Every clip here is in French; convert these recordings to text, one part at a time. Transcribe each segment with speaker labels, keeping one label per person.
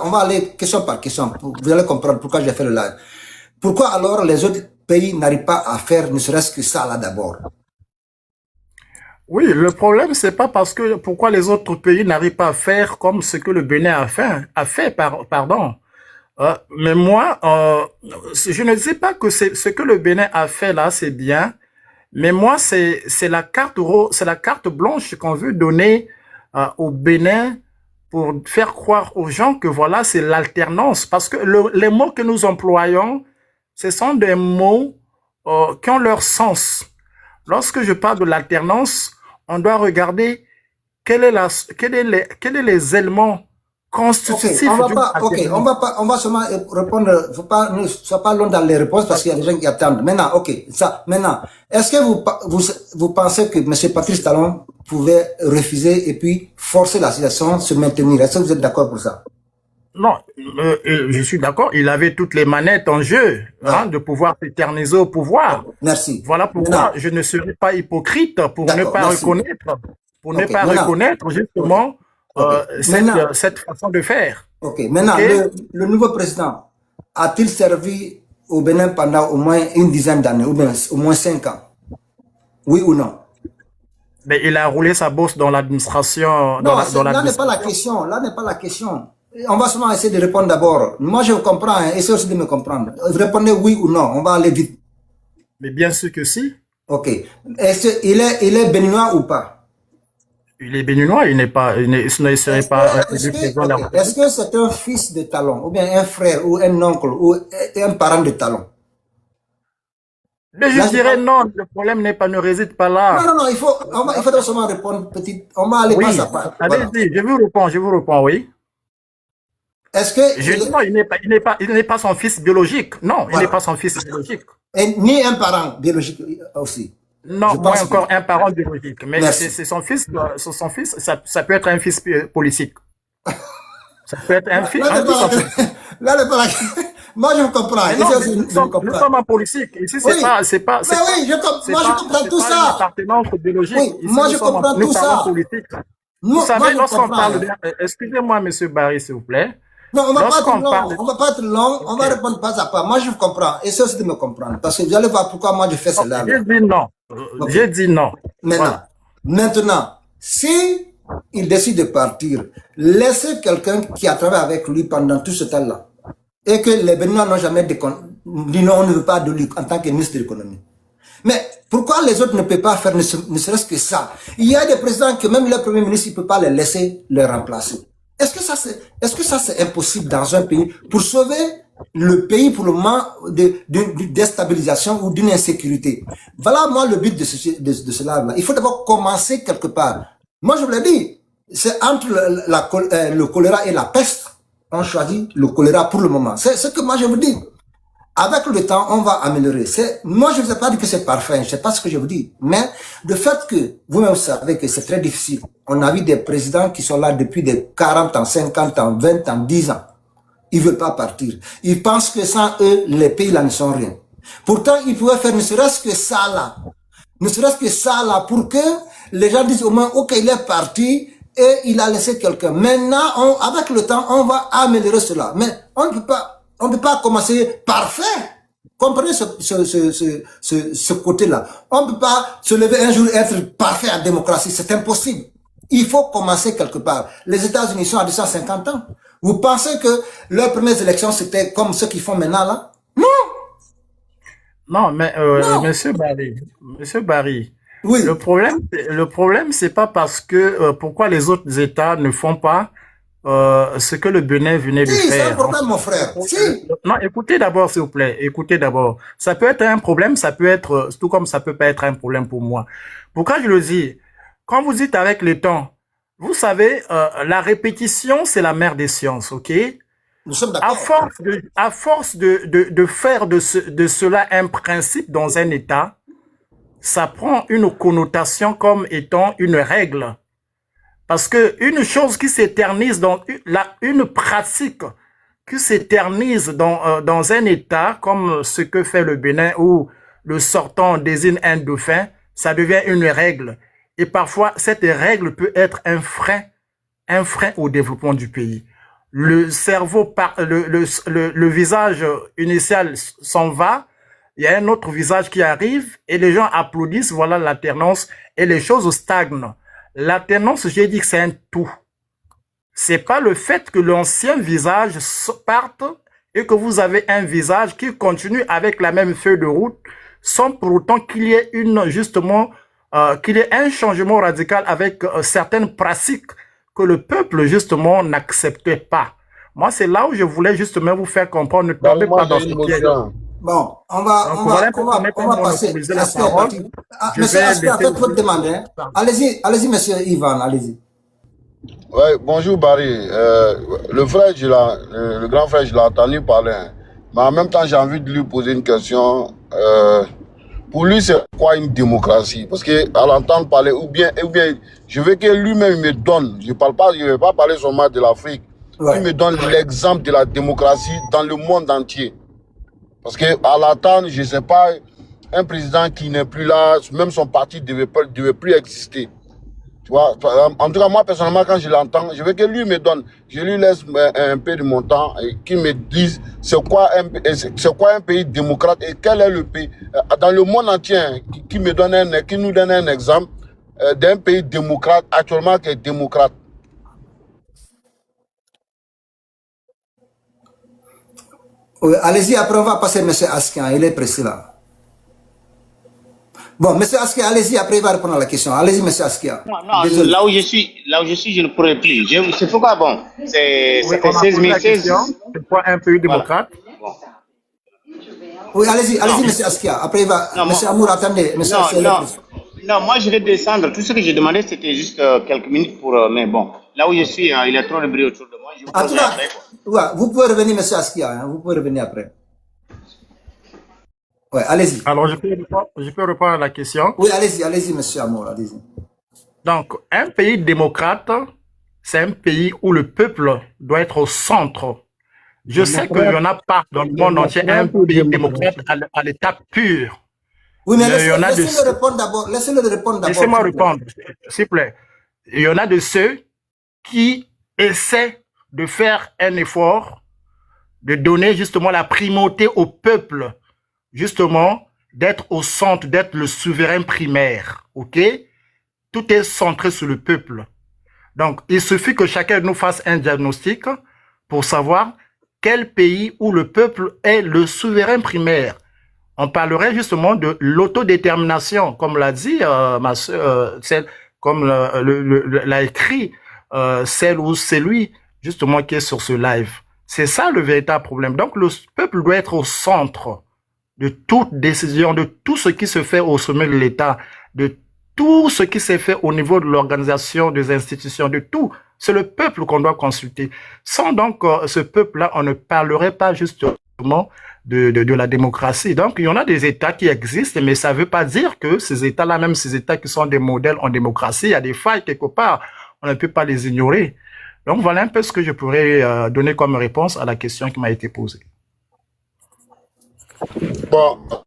Speaker 1: on va aller question par question. Vous allez comprendre pourquoi j'ai fait le live. Pourquoi alors les autres pays n'arrivent pas à faire ne serait-ce que ça là d'abord?
Speaker 2: Oui, le problème, c'est pas parce que pourquoi les autres pays n'arrivent pas à faire comme ce que le Bénin pardon. Mais moi, je ne dis pas que ce que le Bénin a fait là, c'est bien, mais moi, c'est la c'est la carte blanche qu'on veut donner au Bénin pour faire croire aux gens que voilà, c'est l'alternance. Parce que les mots que nous employons, ce sont des mots qui ont leur sens. Lorsque je parle de l'alternance, on doit regarder quels sont les éléments
Speaker 1: Ok,
Speaker 2: constitutifs
Speaker 1: on va
Speaker 2: d'une
Speaker 1: pas, ok,
Speaker 2: alternance.
Speaker 1: on va seulement répondre, faut pas, ne sois pas long dans les réponses parce qu'il y a des gens qui attendent. Maintenant, ok, ça, maintenant, est-ce que vous pensez que M. Patrice Talon pouvait refuser et puis forcer la situation se maintenir? Est-ce que vous êtes d'accord pour ça?
Speaker 2: Non, je suis d'accord, il avait toutes les manettes en jeu, hein,
Speaker 1: Ouais.
Speaker 2: de pouvoir s'éterniser au pouvoir.
Speaker 1: Merci.
Speaker 2: Voilà pourquoi
Speaker 1: Maintenant,
Speaker 2: je ne serai pas hypocrite
Speaker 1: d'accord, merci.
Speaker 2: pour ne
Speaker 1: Ok,
Speaker 2: pas
Speaker 1: maintenant,
Speaker 2: reconnaître
Speaker 1: ok,
Speaker 2: justement
Speaker 1: ok. Maintenant,
Speaker 2: cette façon de faire.
Speaker 1: ok,
Speaker 2: OK?
Speaker 1: maintenant, le nouveau président a-t-il servi au Bénin pendant au moins une dizaine d'années, ou bien au moins 5 ans? Oui ou non?
Speaker 2: Mais il a roulé sa bosse dans l'administration,
Speaker 1: Non,
Speaker 2: dans
Speaker 1: là n'est pas la
Speaker 2: l'administration.
Speaker 1: question. Là n'est pas la question. On va seulement essayer de répondre d'abord. Moi, je vous comprends, hein, essayez aussi de me comprendre. Répondez oui ou non. On va aller vite.
Speaker 2: Mais bien sûr que si.
Speaker 1: Ok. Est-ce qu'il est béninois ou pas?
Speaker 2: Il est béninois, il ne serait pas élu président de la
Speaker 1: Est-ce
Speaker 2: République.
Speaker 1: que c'est un fils de Talon, ou bien un frère, ou un oncle, ou un parent de Talon?
Speaker 2: Mais je
Speaker 1: Là, je
Speaker 2: dirais
Speaker 1: parle.
Speaker 2: non, le problème ne réside pas
Speaker 1: Non,
Speaker 2: là.
Speaker 1: non, non, il faut seulement répondre petit. On va aller pas à
Speaker 2: Oui,
Speaker 1: pas. Voilà.
Speaker 2: allez-y, je vous réponds, oui.
Speaker 1: Est-ce que
Speaker 2: Je dis non, il n'est pas son fils biologique. Non, il n'est pas
Speaker 1: voilà.
Speaker 2: son fils biologique.
Speaker 1: Ni un parent biologique aussi. Je
Speaker 2: Non, moins
Speaker 1: pense que.
Speaker 2: encore un parent biologique. Mais
Speaker 1: Merci.
Speaker 2: c'est son fils, ça peut être un fils politique. Ça peut être
Speaker 1: Là
Speaker 2: un
Speaker 1: n'est pas
Speaker 2: fils
Speaker 1: la
Speaker 2: en
Speaker 1: question.
Speaker 2: politique.
Speaker 1: Là n'est pas la question. Moi, je me comprends.
Speaker 2: Mais non,
Speaker 1: Essayez aussi de me
Speaker 2: nous
Speaker 1: comprendre.
Speaker 2: sommes en politique. Ici,
Speaker 1: Oui. Mais oui, moi, je comprends
Speaker 2: c'est
Speaker 1: tout
Speaker 2: pas une
Speaker 1: ça.
Speaker 2: appartenance biologique.
Speaker 1: Oui,
Speaker 2: Ici,
Speaker 1: moi, je comprends
Speaker 2: nous
Speaker 1: tout
Speaker 2: parlons
Speaker 1: ça.
Speaker 2: politique. Vous
Speaker 1: Moi,
Speaker 2: savez,
Speaker 1: je
Speaker 2: lorsqu'on
Speaker 1: comprends,
Speaker 2: parle
Speaker 1: hein.
Speaker 2: excusez-moi, monsieur Barry, s'il vous plaît.
Speaker 1: Non, on va pas être
Speaker 2: Lorsqu'on
Speaker 1: long.
Speaker 2: parle,
Speaker 1: On va pas être long. On
Speaker 2: ok.
Speaker 1: va répondre pas à pas. Moi, je vous comprends. Essayez aussi de me comprendre. Parce que vous allez voir pourquoi moi, je fais
Speaker 2: Non,
Speaker 1: cela
Speaker 2: j'ai
Speaker 1: là.
Speaker 2: dit non.
Speaker 1: OK.
Speaker 2: J'ai dit non.
Speaker 1: Maintenant,
Speaker 2: Voilà.
Speaker 1: si il décide de partir, laissez quelqu'un qui a travaillé avec lui pendant tout ce temps-là et que les Béninois n'ont jamais dit non, on ne veut pas de lui en tant que ministre de l'économie. Mais pourquoi les autres ne peuvent pas faire ne serait-ce que ça? Il y a des présidents que même le premier ministre ne peut pas les laisser les remplacer. Est-ce que ça c'est impossible dans un pays pour sauver le pays pour le moment d'une déstabilisation ou d'une insécurité? Voilà moi le but de cela. Il faut d'abord commencer quelque part. Moi je vous l'ai dit, c'est entre le choléra et la peste. On choisit le choléra pour le moment. C'est ce que moi je vous dis. Avec le temps, on va améliorer. Moi, je ne vous ai pas dit que c'est parfait, je ne sais pas ce que je vous dis. Mais le fait que vous-même savez que c'est très difficile. On a vu des présidents qui sont là depuis des 40 ans, 50 ans, 20 ans, 10 ans. Ils ne veulent pas partir. Ils pensent que sans eux, les pays là ne sont rien. Pourtant, ils pouvaient faire ne serait-ce que ça là. Ne serait-ce que ça là pour que les gens disent au moins, ok, il est parti et il a laissé quelqu'un. Maintenant, avec le temps, on va améliorer cela. Mais on ne peut pas commencer parfait. Comprenez ce côté-là. On ne peut pas se lever un jour et être parfait en démocratie. C'est impossible. Il faut commencer quelque part. Les États-Unis sont à 250 ans. Vous pensez que leurs premières élections, c'était comme ceux qui font maintenant là? Non,
Speaker 2: Non, mais
Speaker 1: non.
Speaker 2: Monsieur Barry,
Speaker 1: Oui,
Speaker 2: le problème, c'est pas parce que pourquoi les autres États ne font pas ce que le Bénin venait de
Speaker 1: si, c'est un
Speaker 2: faire. En fait,
Speaker 1: problème, mon frère. Si.
Speaker 2: non, écoutez d'abord, s'il vous plaît. Écoutez d'abord. Ça peut être un problème, ça peut être tout comme ça peut pas être un problème pour moi. Pourquoi je le dis? Quand vous dites avec le temps, vous savez, la répétition, c'est la mère des sciences, ok?
Speaker 1: Nous sommes d'accord.
Speaker 2: À force de faire de cela un principe dans un État, ça prend une connotation comme étant une règle. Parce que une chose qui s'éternise une pratique qui s'éternise dans un État comme ce que fait le Bénin où le sortant désigne un dauphin, ça devient une règle. Et parfois, cette règle peut être un frein au développement du pays. le cerveau, le visage initial s'en va, il y a un autre visage qui arrive et les gens applaudissent, voilà l'alternance et les choses stagnent. L'alternance, j'ai dit que c'est un tout. C'est pas le fait que l'ancien visage parte et que vous avez un visage qui continue avec la même feuille de route sans pour autant qu'il y ait qu'il y ait un changement radical avec certaines pratiques que le peuple justement n'acceptait pas. Moi, c'est là où je voulais justement vous faire comprendre, ne tombez pas dans ce piège.
Speaker 1: Bon, on va passer à ce monsieur Aspect a fait trop de demandes. Hein. Allez-y, monsieur Ivan, allez-y.
Speaker 3: Ouais, bonjour Barry. Le grand frère, je l'ai entendu parler. Hein. Mais en même temps, j'ai envie de lui poser une question. Pour lui, c'est quoi une démocratie? Parce qu'à l'entendre parler, ou bien, je veux que lui-même me donne, je ne vais pas parler seulement de l'Afrique, il me donne l'exemple de la démocratie dans le monde entier. Parce qu'à l'entendre, je ne sais pas, un président qui n'est plus là, même son parti ne devait plus exister. Tu vois, en tout cas, moi, personnellement, quand je l'entends, je veux que lui me donne, je lui laisse un peu de mon temps et qu'il me dise c'est quoi un pays démocrate et quel est le pays, dans le monde entier, qui nous donne un exemple d'un pays démocrate, actuellement qui est démocrate.
Speaker 1: Oui, allez-y, après on va passer à M. Askin, il est précis là. Bon, M. Askia, allez-y, après il va répondre à la question. Allez-y, M. Askia.
Speaker 4: Non, là où je suis, je ne pourrais plus. C'est pourquoi, bon, ça fait 16 000.
Speaker 2: C'est pas un pays démocrate.
Speaker 4: Voilà. Bon.
Speaker 1: Oui, allez-y, M. Askia. Après il va. M. Amour, attendez.
Speaker 4: Non, moi je vais descendre. Tout ce que j'ai demandé, c'était juste quelques minutes pour. Mais bon, là où je suis, il y a trop de bruit autour de moi. Je vous poserai après.
Speaker 1: Ouais, vous pouvez revenir, M. Askia. Hein, vous pouvez revenir après. Ouais, allez-y.
Speaker 2: Alors, je peux répondre à la question.
Speaker 1: Oui, allez-y, monsieur Amour, allez-y.
Speaker 2: Donc, un pays démocrate, c'est un pays où le peuple doit être au centre. Je sais qu'il y en a pas dans le monde entier un pays démocrate à l'état pur.
Speaker 1: Oui, mais laissez-le répondre d'abord.
Speaker 2: Laissez-moi répondre, s'il vous plaît. Il y en a de ceux qui essaient de faire un effort, de donner justement la primauté au peuple, justement, d'être au centre, d'être le souverain primaire, ok? Tout est centré sur le peuple. Donc, il suffit que chacun de nous fasse un diagnostic pour savoir quel pays où le peuple est le souverain primaire. On parlerait justement de l'autodétermination, comme l'a dit ma soeur, comme l'a écrit celle ou celui justement qui est sur ce live. C'est ça le véritable problème. Donc, le peuple doit être au centre de toute décision, de tout ce qui se fait au sommet de l'État, de tout ce qui s'est fait au niveau de l'organisation, des institutions, de tout. C'est le peuple qu'on doit consulter. Sans donc ce peuple-là, on ne parlerait pas justement de la démocratie. Donc, il y en a des États qui existent, mais ça ne veut pas dire que ces États-là, même ces États qui sont des modèles en démocratie, il y a des failles quelque part. On ne peut pas les ignorer. Donc, voilà un peu ce que je pourrais donner comme réponse à la question qui m'a été posée.
Speaker 3: Bon, moi,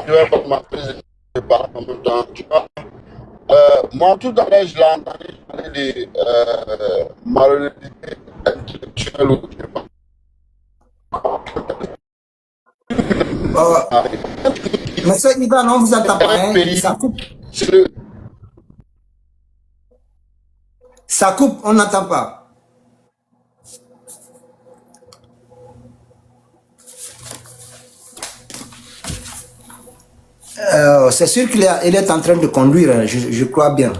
Speaker 3: je vais pas m'appeler en même temps. Tu vois, moi, tout à l'heure, je l'ai entendu parler de malhonnêteté intellectuelle ou je sais pas.
Speaker 1: Monsieur Ivan, on vous entend pas. Hein? Ça coupe, on n'entend pas. C'est sûr qu'il est en train de conduire, je crois bien.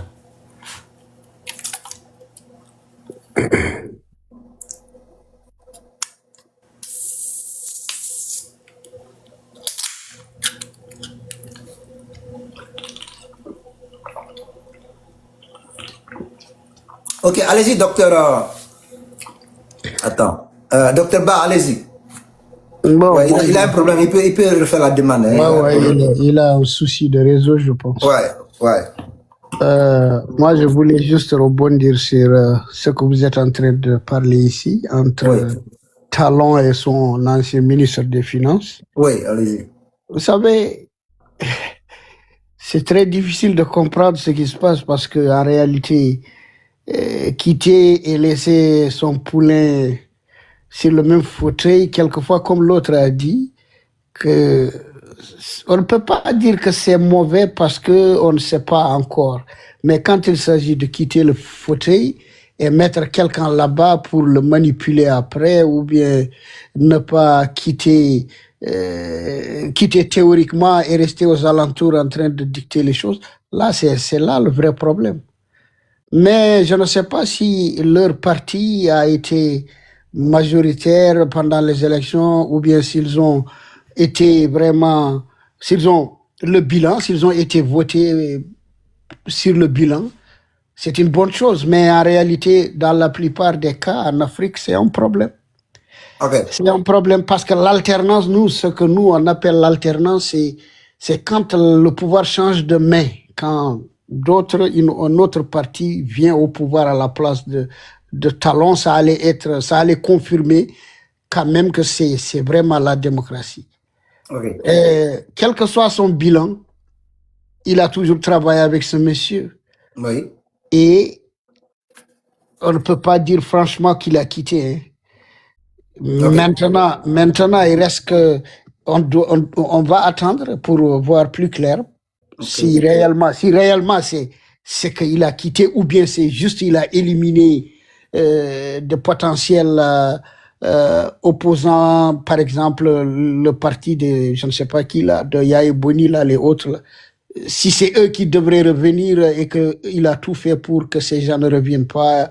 Speaker 1: Ok, allez-y, docteur. Attends. Docteur Ba, allez-y.
Speaker 5: Bon,
Speaker 1: ouais, il a un problème, il peut refaire la demande. Hein,
Speaker 5: ouais, il a un souci de réseau, je pense.
Speaker 1: Ouais.
Speaker 5: Moi, je voulais juste rebondir sur ce que vous êtes en train de parler ici, entre Talon et son ancien ministre des Finances.
Speaker 1: Oui, allez-y.
Speaker 5: Vous savez, c'est très difficile de comprendre ce qui se passe parce qu'en réalité, quitter et laisser son poulain sur le même fauteuil, quelquefois, comme l'autre a dit, que on ne peut pas dire que c'est mauvais parce qu'on ne sait pas encore. Mais quand il s'agit de quitter le fauteuil et mettre quelqu'un là-bas pour le manipuler après, ou bien ne pas quitter théoriquement et rester aux alentours en train de dicter les choses, là, c'est là le vrai problème. Mais je ne sais pas si leur parti a été majoritaire pendant les élections ou bien s'ils ont été vraiment, s'ils ont le bilan, s'ils ont été votés sur le bilan, c'est une bonne chose. Mais en réalité, dans la plupart des cas, en Afrique, c'est un problème.
Speaker 1: Ok.
Speaker 5: C'est un problème parce que l'alternance, nous, ce que nous, on appelle l'alternance, c'est quand le pouvoir change de main, quand un autre parti vient au pouvoir à la place de Talon, ça allait confirmer quand même que c'est vraiment la démocratie.
Speaker 1: Ok.
Speaker 5: Quel que soit son bilan, il a toujours travaillé avec ce monsieur.
Speaker 1: Oui.
Speaker 5: Et on ne peut pas dire franchement qu'il a quitté. Hein.
Speaker 1: Ok.
Speaker 5: Maintenant, il reste que on va attendre pour voir plus clair
Speaker 1: Ok.
Speaker 5: si réellement c'est qu'il a quitté ou bien c'est juste il a éliminé de potentiels opposants, par exemple le parti de je ne sais pas qui là, de Yaye Boni là, les autres là. Si c'est eux qui devraient revenir et qu'il a tout fait pour que ces gens ne reviennent pas,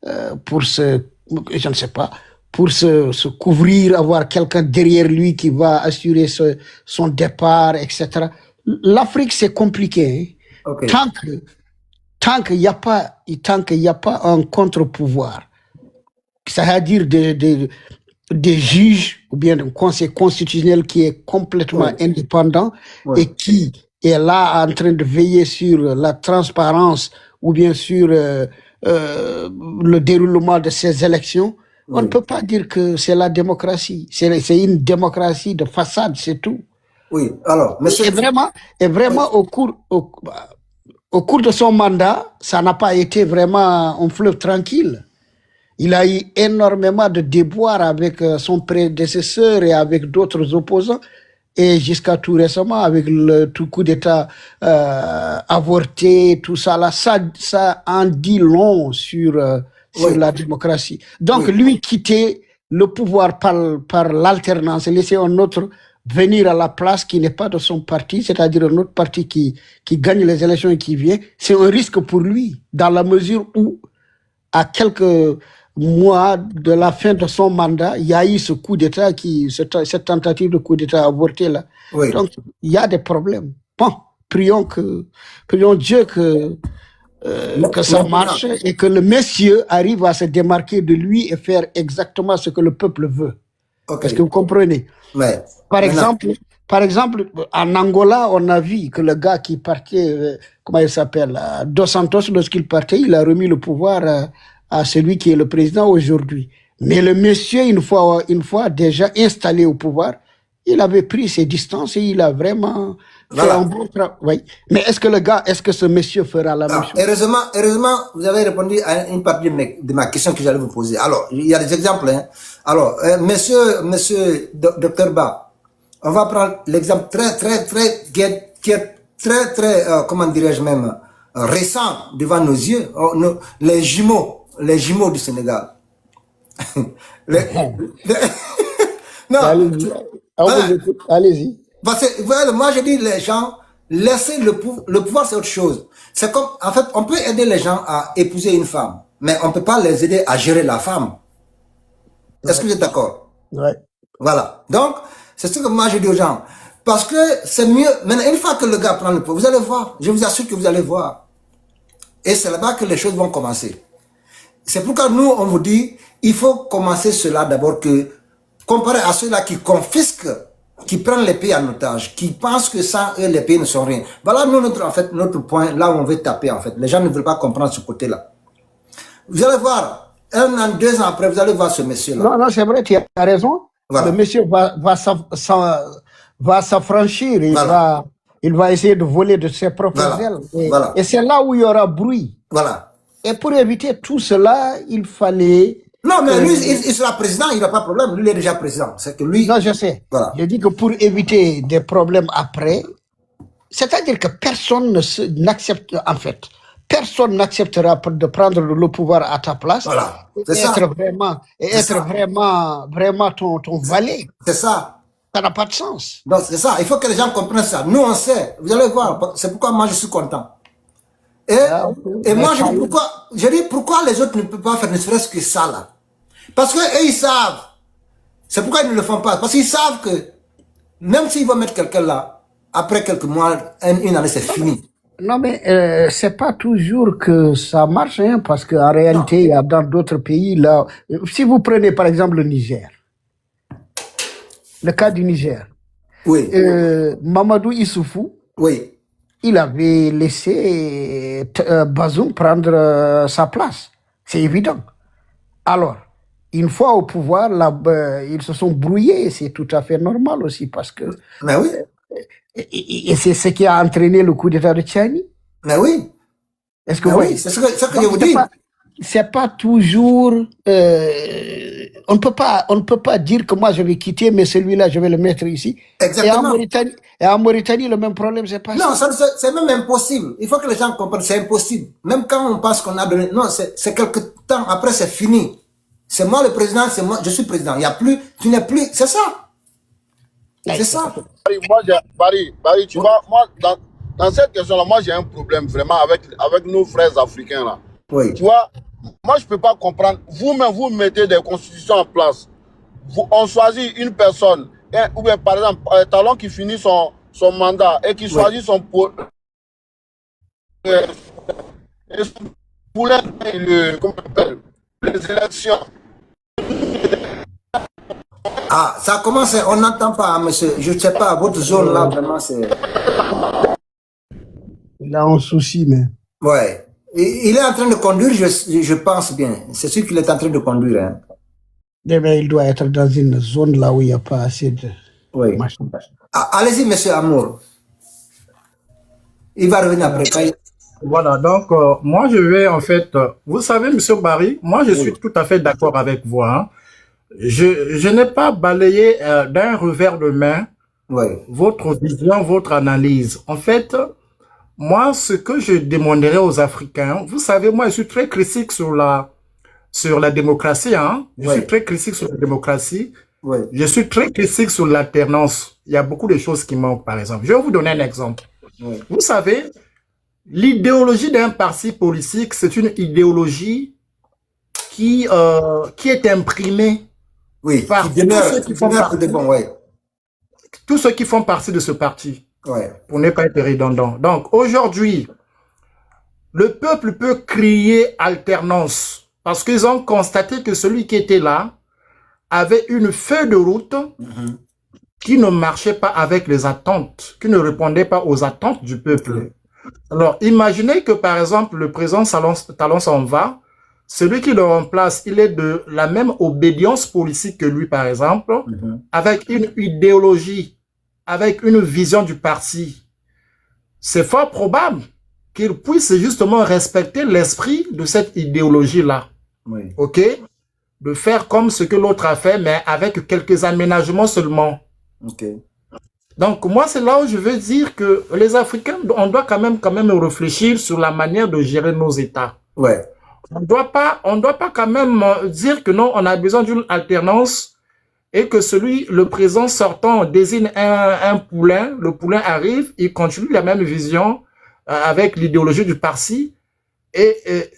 Speaker 5: je ne sais pas, pour se couvrir, avoir quelqu'un derrière lui qui va assurer son départ, etc. L'Afrique, c'est compliqué. Hein.
Speaker 1: Ok.
Speaker 5: Tant qu'il n'y a pas un contre-pouvoir, c'est-à-dire des juges ou bien un conseil constitutionnel qui est complètement
Speaker 1: Oui.
Speaker 5: indépendant
Speaker 1: Oui.
Speaker 5: et qui est là en train de veiller sur la transparence ou bien sur le déroulement de ces élections, on ne
Speaker 1: Oui.
Speaker 5: peut pas dire que c'est la démocratie. C'est une démocratie de façade, c'est tout.
Speaker 1: Oui. Alors, monsieur.
Speaker 5: Et vraiment
Speaker 1: Oui.
Speaker 5: au cours de son mandat, ça n'a pas été vraiment un fleuve tranquille. Il a eu énormément de déboires avec son prédécesseur et avec d'autres opposants. Et jusqu'à tout récemment, avec le tout coup d'État avorté, tout ça, là, ça en dit long sur
Speaker 1: Oui.
Speaker 5: la démocratie. Donc,
Speaker 1: Oui.
Speaker 5: lui quitter le pouvoir par l'alternance et laisser un autre venir à la place qui n'est pas de son parti, c'est-à-dire un autre parti qui gagne les élections et qui vient, c'est un risque pour lui, dans la mesure où, à quelques mois de la fin de son mandat, il y a eu ce coup d'État, cette tentative de coup d'État avorté là.
Speaker 1: Oui.
Speaker 5: Donc, il y a des problèmes. Bon, prions Dieu que ça
Speaker 1: Maintenant.
Speaker 5: marche et que le monsieur arrive à se démarquer de lui et faire exactement ce que le peuple veut.
Speaker 1: Ok.
Speaker 5: Est-ce que vous comprenez?
Speaker 1: Mais
Speaker 5: Par
Speaker 1: maintenant.
Speaker 5: exemple, en Angola, on a vu que le gars qui partait, comment il s'appelle, Dos Santos, lorsqu'il partait, il a remis le pouvoir à celui qui est le président aujourd'hui. Mais le monsieur, une fois déjà installé au pouvoir, il avait pris ses distances et il a vraiment fait un
Speaker 1: Voilà.
Speaker 5: bon travail. Oui. Mais est-ce que ce monsieur fera la même
Speaker 1: Ah,
Speaker 5: chose?
Speaker 1: heureusement, vous avez répondu à une partie de ma question que j'allais vous poser. Alors, il y a des exemples. Hein. Alors, monsieur Dr Ba, on va prendre l'exemple qui est très, comment dirais-je même, récent devant nos yeux, les jumeaux du Sénégal. Les- les- non,
Speaker 5: Allez-y. On vous
Speaker 1: voilà.
Speaker 5: écoute. Allez-y.
Speaker 1: Parce que, voilà, moi je dis les gens, laissez le pouvoir, c'est autre chose. C'est comme, en fait, on peut aider les gens à épouser une femme, mais on ne peut pas les aider à gérer la femme. Est-ce que vous êtes d'accord?
Speaker 5: Ouais.
Speaker 1: Voilà. Donc, c'est ce que moi je dis aux gens. Parce que c'est mieux, maintenant, une fois que le gars prend le pouvoir, vous allez voir, je vous assure que vous allez voir. Et c'est là-bas que les choses vont commencer. C'est pourquoi nous, on vous dit, il faut commencer cela d'abord que, comparé à ceux-là qui confisquent, qui prennent les pays en otage, qui pensent que sans eux, les pays ne sont rien. Voilà, nous, notre point, là où on veut taper, en fait. Les gens ne veulent pas comprendre ce côté-là. Vous allez voir, 1 an, 2 ans après, vous allez voir ce monsieur-là.
Speaker 5: Non, c'est vrai, tu as raison.
Speaker 1: Voilà.
Speaker 5: Le monsieur va s'affranchir,
Speaker 1: Voilà.
Speaker 5: il va essayer de voler de ses propres
Speaker 1: Voilà.
Speaker 5: ailes.
Speaker 1: Voilà.
Speaker 5: Et c'est là où il y aura bruit.
Speaker 1: Voilà.
Speaker 5: Et pour éviter tout cela, il fallait...
Speaker 1: Non, mais lui, il sera président, il n'a pas de problème. Lui, il est déjà président. C'est que lui...
Speaker 5: Non, je sais.
Speaker 1: Voilà.
Speaker 5: Je dis que pour éviter des problèmes après, c'est-à-dire que personne n'accepte, en fait, personne n'acceptera de prendre le pouvoir à ta place.
Speaker 1: Voilà.
Speaker 5: Et
Speaker 1: C'est ça.
Speaker 5: être vraiment ton valet.
Speaker 1: C'est ça.
Speaker 5: Ça n'a pas de sens.
Speaker 1: Donc, c'est ça. Il faut que les gens comprennent ça. Nous, on sait. Vous allez voir. C'est pourquoi moi, je suis content. Et moi, je dis pourquoi les autres ne peuvent pas faire ne serait-ce que ça, là. Parce qu'eux, ils savent. C'est pourquoi ils ne le font pas. Parce qu'ils savent que même s'ils vont mettre quelqu'un là, après quelques mois, une année, c'est fini.
Speaker 5: Non, mais c'est pas toujours que ça marche, hein, parce qu'en réalité, il y a dans d'autres pays, là, si vous prenez par exemple le Niger, le cas du Niger,
Speaker 1: Oui.
Speaker 5: Mamadou Issoufou,
Speaker 1: Oui.
Speaker 5: il avait laissé Bazoum prendre sa place. C'est évident. Alors, une fois au pouvoir, ils se sont brouillés. C'est tout à fait normal aussi parce que...
Speaker 1: Mais oui.
Speaker 5: Et c'est ce qui a entraîné le coup d'État de Tchani.
Speaker 1: Mais oui.
Speaker 5: Est-ce que
Speaker 1: oui, c'est ce que je vous dis.
Speaker 5: C'est pas toujours... on ne peut pas dire que moi je vais quitter, mais celui-là je vais le mettre ici.
Speaker 1: Exactement.
Speaker 5: Et en Mauritanie, le même problème, c'est pas
Speaker 1: non,
Speaker 5: ça.
Speaker 1: Non, c'est même impossible. Il faut que les gens comprennent, c'est impossible. Même quand on pense qu'on a donné... Non, c'est quelque temps, après c'est fini. C'est moi le président, c'est moi, je suis président. Il n'y a plus, tu n'es plus, c'est ça. C'est ça.
Speaker 3: Barry, tu vois, moi, dans cette question-là, moi j'ai un problème vraiment avec nos frères africains là.
Speaker 1: Oui.
Speaker 3: Tu vois, moi je peux pas comprendre. Vous-même, vous mettez des constitutions en place. On choisit une personne, ou bien par exemple, Talon qui finit son mandat et qui choisit son poulain, comment on appelle, les élections.
Speaker 1: Ah, ça commence, on n'entend pas, monsieur. Je ne sais pas, votre zone là, vraiment, c'est...
Speaker 5: Il a un souci, mais...
Speaker 1: Ouais. Il est en train de conduire, je pense bien. C'est sûr qu'il est en train de conduire. Hein.
Speaker 5: Mais il doit être dans une zone là où il n'y a pas assez de...
Speaker 1: Oui. Allez-y, monsieur Amour. Il va revenir après.
Speaker 2: Voilà, donc moi je vais en fait... vous savez, monsieur Barry, moi je suis tout à fait d'accord avec vous. Hein. Je n'ai pas balayé d'un revers de main votre vision, votre analyse. En fait, moi, ce que je demanderais aux Africains, vous savez, moi, je suis très critique sur la démocratie. Hein. Je suis très critique sur la démocratie. Je suis très critique sur l'alternance. Il y a beaucoup de choses qui manquent, par exemple. Je vais vous donner un exemple. Vous savez, l'idéologie d'un parti politique, c'est une idéologie qui est imprimée par tous ceux qui font partie de ce parti, pour ne pas être redondant. Donc, aujourd'hui, le peuple peut crier alternance parce qu'ils ont constaté que celui qui était là avait une feuille de route qui ne marchait pas avec les attentes, qui ne répondait pas aux attentes du peuple. Alors, imaginez que, par exemple, le président Talon s'en va, celui qui le remplace, il est de la même obédience politique que lui, par exemple, avec une idéologie, avec une vision du parti. C'est fort probable qu'il puisse justement respecter l'esprit de cette idéologie-là. OK? De faire comme ce que l'autre a fait, mais avec quelques aménagements seulement. Donc, moi, c'est là où je veux dire que les Africains, on doit quand même réfléchir sur la manière de gérer nos États. On ne doit pas quand même dire que non, on a besoin d'une alternance et que le président sortant désigne un poulain, le poulain arrive, il continue la même vision avec l'idéologie du parti et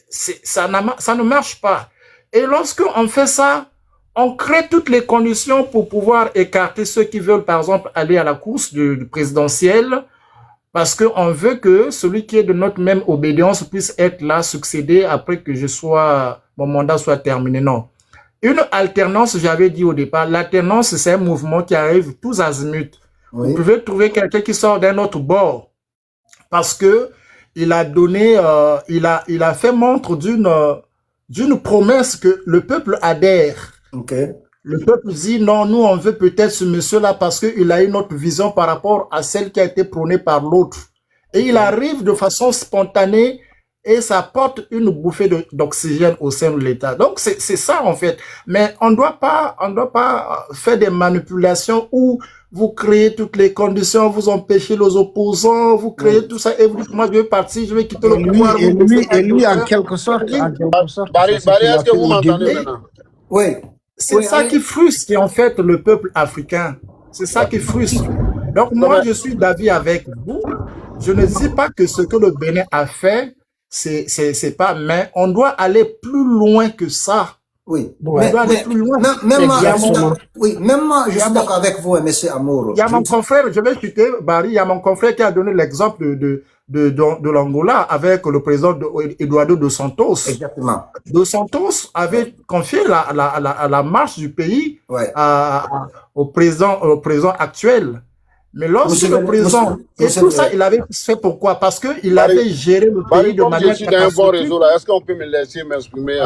Speaker 2: ça ne marche pas. Et lorsqu'on fait ça, on crée toutes les conditions pour pouvoir écarter ceux qui veulent, par exemple, aller à la course du présidentiel, parce qu'on veut que celui qui est de notre même obédience puisse être là, succéder après que mon mandat soit terminé. Non. Une alternance, j'avais dit au départ, l'alternance, c'est un mouvement qui arrive tous azimuts. Vous pouvez trouver quelqu'un qui sort d'un autre bord parce que il a donné, il a fait montre d'une promesse que le peuple adhère. Le peuple dit non, nous on veut peut-être ce monsieur-là parce qu'il a une autre vision par rapport à celle qui a été prônée par l'autre. Et il arrive de façon spontanée et ça apporte une bouffée d'oxygène au sein de l'État. Donc, c'est ça, en fait. Mais on ne doit pas faire des manipulations où vous créez toutes les conditions, vous empêchez les opposants, vous créez tout ça, et vous dites, moi, je vais partir, je vais quitter le pouvoir.
Speaker 5: Et lui, en quelque sorte,
Speaker 3: Barry, est-ce que vous m'entendez
Speaker 5: début.
Speaker 3: maintenant?
Speaker 1: Oui.
Speaker 2: C'est ça qui frustre, en fait, le peuple africain. C'est ça qui frustre. Donc, moi, je suis d'avis avec vous. Je ne dis pas que ce que le Bénin a fait, c'est pas, mais on doit aller plus loin que ça.
Speaker 1: Oui.
Speaker 2: On doit aller plus loin.
Speaker 1: Même moi, je suis d'accord avec vous, M. Amour.
Speaker 2: Il y a mon confrère, je vais citer Barry, il y a mon confrère qui a donné l'exemple de l'Angola avec le président Eduardo dos Santos.
Speaker 1: Exactement.
Speaker 2: Dos Santos avait confié la marche du pays au président actuel. Mais lorsque le président, et tout ça, il avait fait pourquoi? Parce qu'il avait géré le pays de manière
Speaker 3: je suis dans un bon réseau là, est-ce qu'on peut me laisser m'exprimer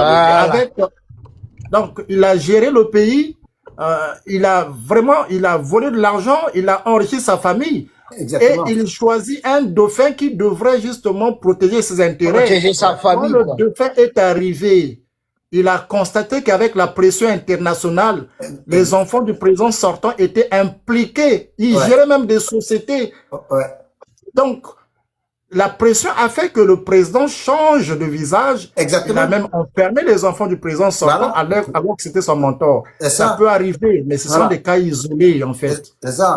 Speaker 2: donc, il a géré le pays, il a volé de l'argent, il a enrichi sa famille. Exactement. Et il choisit un dauphin qui devrait justement protéger ses intérêts.
Speaker 5: Protéger sa famille.
Speaker 2: Quand le dauphin est arrivé, il a constaté qu'avec la pression internationale, les enfants du président sortant étaient impliqués. Ils géraient même des sociétés. Donc, la pression a fait que le président change de visage.
Speaker 1: Exactement.
Speaker 2: Il a même enfermé les enfants du président sortant alors que c'était son mentor. Ça peut arriver, mais ce sont des cas isolés, en fait.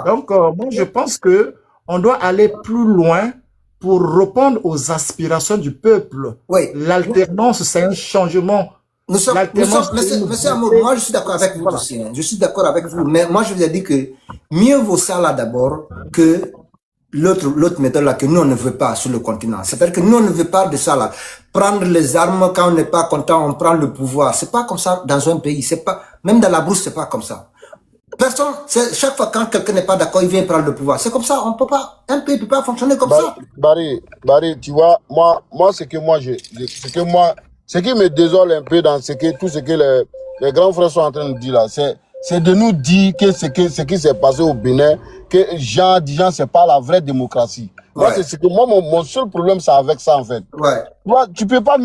Speaker 2: Donc, moi, je pense que on doit aller plus loin pour répondre aux aspirations du peuple. L'alternance, c'est un changement.
Speaker 1: Monsieur Amour, moi je suis d'accord avec vous aussi. Je suis d'accord avec vous. Mais moi je vous ai dit que mieux vaut ça là d'abord que l'autre méthode là que nous on ne veut pas sur le continent. C'est-à-dire que nous on ne veut pas de ça là. Prendre les armes quand on n'est pas content, on prend le pouvoir. C'est pas comme ça dans un pays. C'est pas, même dans la bourse, c'est pas comme ça. Personne, chaque fois quand quelqu'un n'est pas d'accord, il vient prendre le pouvoir. C'est comme ça, on peut pas, un pays ne peut pas fonctionner comme ça.
Speaker 3: Barry, tu vois, moi, ce qui me désole un peu dans tout ce que les grands frères sont en train de dire là, c'est de nous dire que ce qui s'est passé au Bénin, que Jean c'est pas la vraie démocratie. Moi, mon seul problème, c'est avec ça, en fait. Moi, vous pouvez pas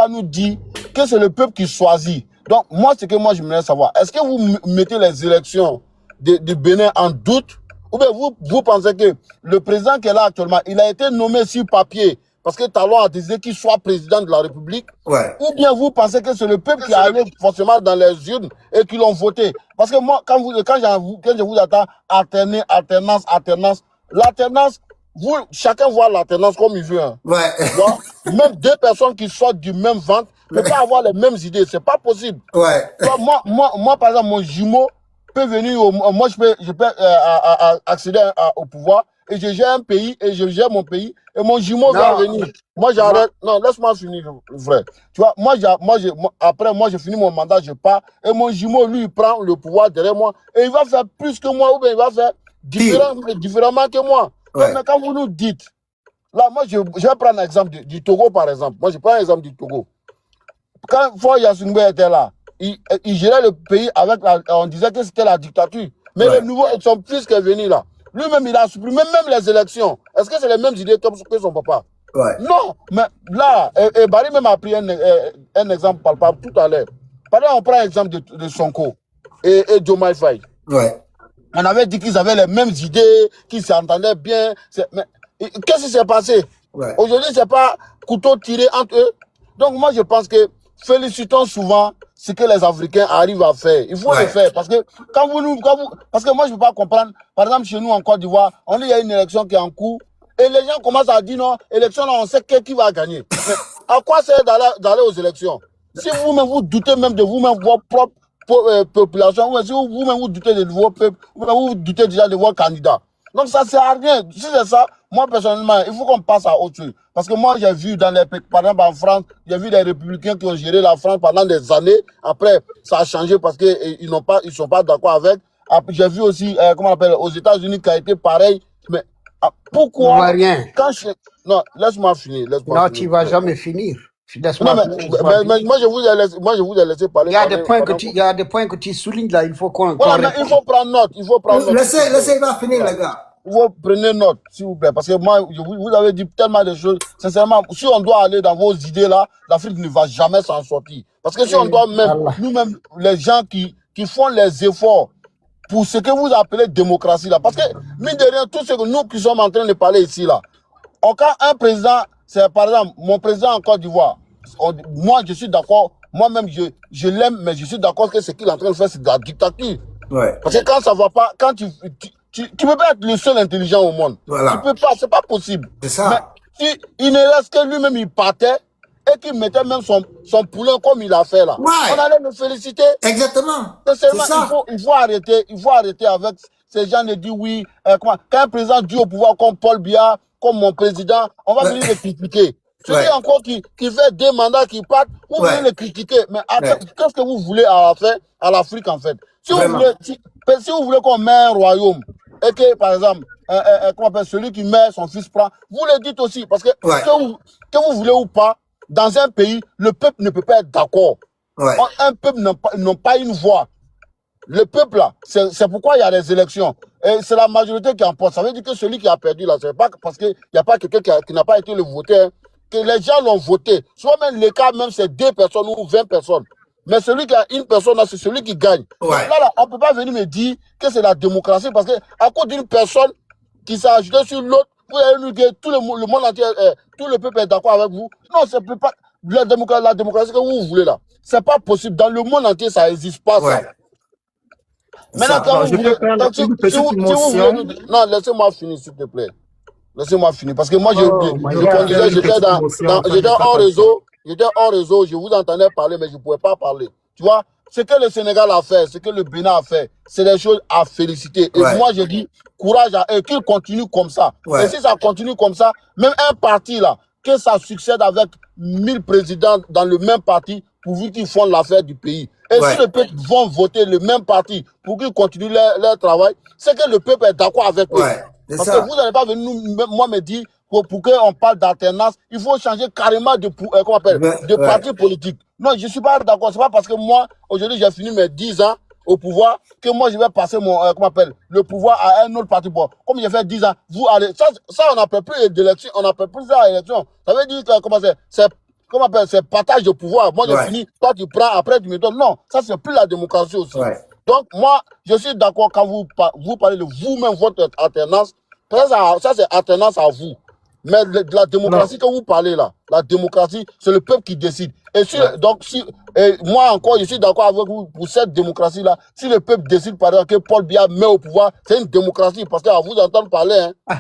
Speaker 3: nous dire que c'est le peuple qui choisit. Donc, moi, je me laisse savoir. Est-ce que vous mettez les élections du Bénin en doute? Ou bien vous pensez que le président qui est là actuellement, il a été nommé sur papier parce que Talon a décidé qu'il soit président de la République? Ou bien vous pensez que c'est le peuple qui est allé forcément dans les urnes et qui l'ont voté? Parce que moi, quand je vous attends, alternance, l'alternance, chacun voit l'alternance comme il veut. Hein. Même deux personnes qui sortent du même ventre ne peuvent pas avoir les mêmes idées. C'est pas possible. Moi, par exemple, mon jumeau peut venir, moi, je peux accéder au pouvoir et je gère un pays et je gère mon pays et mon jumeau va venir. Moi, j'arrête. Non, laisse-moi finir, frère. Tu vois, après, moi, je finis mon mandat, je pars et mon jumeau, lui, il prend le pouvoir derrière moi et il va faire plus que moi ou bien il va faire différemment que moi. Mais quand vous nous dites, là, moi, je vais prendre l'exemple du Togo, par exemple. Moi, je prends l'exemple du Togo. Quand Faure Gnassingbé était là, il gérait le pays avec on disait que c'était la dictature. Mais le nouveau, son fils qui est venu là, lui-même, il a supprimé même les élections. Est-ce que c'est les mêmes idées que son papa? Non, mais là, et Barry même a pris un exemple palpable tout à l'heure. Par exemple, on prend l'exemple de Sonko et Diomaye Faye. On avait dit qu'ils avaient les mêmes idées, qu'ils s'entendaient bien. Mais qu'est-ce qui s'est passé? Aujourd'hui, c'est pas couteau tiré entre eux. Donc moi, je pense que félicitons souvent ce que les Africains arrivent à faire. Il faut le faire parce que parce que moi, je ne peux pas comprendre. Par exemple, chez nous en Côte d'Ivoire, on dit qu'il y a une élection qui est en cours et les gens commencent à dire non, élection, on sait qui va gagner. À quoi sert d'aller aux élections? Si vous-même vous doutez même de vous-même, votre propre population, ou si vous-même vous doutez de vos peuples, vous doutez déjà de vos candidats. Donc ça ne sert à rien. Si c'est ça, moi personnellement, il faut qu'on passe à autre chose. Parce que moi j'ai vu par exemple en France, j'ai vu des républicains qui ont géré la France pendant des années. Après, ça a changé parce qu'ils sont pas d'accord avec. J'ai vu aussi, comment on appelle, aux États-Unis qui a été pareil. Mais pourquoi
Speaker 5: rien.
Speaker 3: Non, laisse-moi finir.
Speaker 5: Non, tu ne vas jamais finir.
Speaker 3: Non, mais moi, je vous ai laissé parler.
Speaker 5: Il y a des points que tu soulignes là, il faut qu'on...
Speaker 3: Voilà, mais il faut prendre note.
Speaker 1: Laissez, il va finir, les gars.
Speaker 3: vous prenez note, s'il vous plaît, parce que moi, vous avez dit tellement de choses. Sincèrement, si on doit aller dans vos idées là, l'Afrique ne va jamais s'en sortir. Parce que si on doit même,
Speaker 5: Allah.
Speaker 3: nous-mêmes, les gens qui font les efforts pour ce que vous appelez démocratie là, parce que, mine de rien, tout ce que nous qui sommes en train de parler ici là, quand un président, c'est par exemple, mon président en Côte d'Ivoire, moi je suis d'accord, moi-même je l'aime, mais je suis d'accord que ce qu'il est en train de faire, c'est de la dictature.
Speaker 1: Ouais.
Speaker 3: Parce que quand ça va pas, quand tu peux pas être le seul intelligent au monde.
Speaker 1: Voilà.
Speaker 3: Tu peux pas, c'est pas possible.
Speaker 1: C'est ça.
Speaker 3: Mais si il ne reste que lui-même, il partait et qu'il mettait même son poulain comme il a fait là.
Speaker 1: Ouais.
Speaker 3: On allait le féliciter.
Speaker 1: Exactement. C'est
Speaker 3: Sincèrement,
Speaker 1: ça.
Speaker 3: il faut arrêter avec ces gens de dire oui, quand un président dû au pouvoir comme Paul Biya, comme mon président, on va venir le critiquer. Celui encore qui fait 2 mandats qui partent, vous venez le critiquer. Mais qu'est-ce que vous voulez faire à l'Afrique en fait? Si vous voulez qu'on met un royaume, et que par exemple, celui qui met son fils prend, vous le dites aussi, parce que que vous voulez ou pas, dans un pays, le peuple ne peut pas être d'accord.
Speaker 1: Ouais.
Speaker 3: Un peuple n'a pas une voix. Le peuple là, c'est pourquoi il y a les élections. Et c'est la majorité qui emporte. Ça veut dire que celui qui a perdu là, c'est pas parce qu'il n'y a pas quelqu'un qui n'a pas été le voté, hein, que les gens l'ont voté. Soit même les cas, même c'est 2 personnes ou 20 personnes. Mais celui qui a une personne là, c'est celui qui gagne.
Speaker 1: Ouais.
Speaker 3: Là, on ne peut pas venir me dire que c'est la démocratie parce que à cause d'une personne qui s'est ajoutée sur l'autre, vous allez nous dire tout le monde entier, tout le peuple est d'accord avec vous. Non, ça peut pas. La démocratie que vous voulez là, c'est pas possible. Dans le monde entier, ça n'existe pas.
Speaker 1: Ouais.
Speaker 3: Ça. Maintenant, quand vous voulez, non, laissez-moi finir, s'il te plaît. Laissez-moi finir. Parce que moi, j'étais hors réseau. J'étais hors réseau. Je vous entendais parler, mais je ne pouvais pas parler. Tu vois, ce que le Sénégal a fait, ce que le Bénin a fait, c'est des choses à féliciter. Et moi, je dis, courage à eux, qu'ils continuent comme ça. Et si ça continue comme ça, même un parti là, que ça succède avec 1000 présidents dans le même parti, pourvu qu'ils font l'affaire du pays. Et si le peuple vont voter le même parti pour qu'ils continuent leur travail, c'est que le peuple est d'accord avec eux. Parce que vous n'allez pas venir moi me dire pour qu'on parle d'alternance, il faut changer carrément de parti politique. Non, je ne suis pas d'accord. C'est pas parce que moi, aujourd'hui, j'ai fini mes 10 ans au pouvoir que moi, je vais passer le pouvoir à un autre parti. Bon, comme j'ai fait 10 ans, vous allez. Ça on n'appelle plus d'élection, on n'appelle plus ça élection. Ça veut dire que c'est partage de pouvoir. Moi, j'ai fini, toi, tu prends, après, tu me donnes. Non, ça, c'est plus la démocratie aussi. Donc, moi, je suis d'accord quand vous parlez de vous-même, votre alternance. Ça, c'est alternance à vous. Mais de la démocratie que vous parlez là, la démocratie, c'est le peuple qui décide. Et moi encore, je suis d'accord avec vous pour cette démocratie-là. Si le peuple décide, par exemple, que Paul Biya met au pouvoir, c'est une démocratie. Parce qu'à vous entendre parler, hein,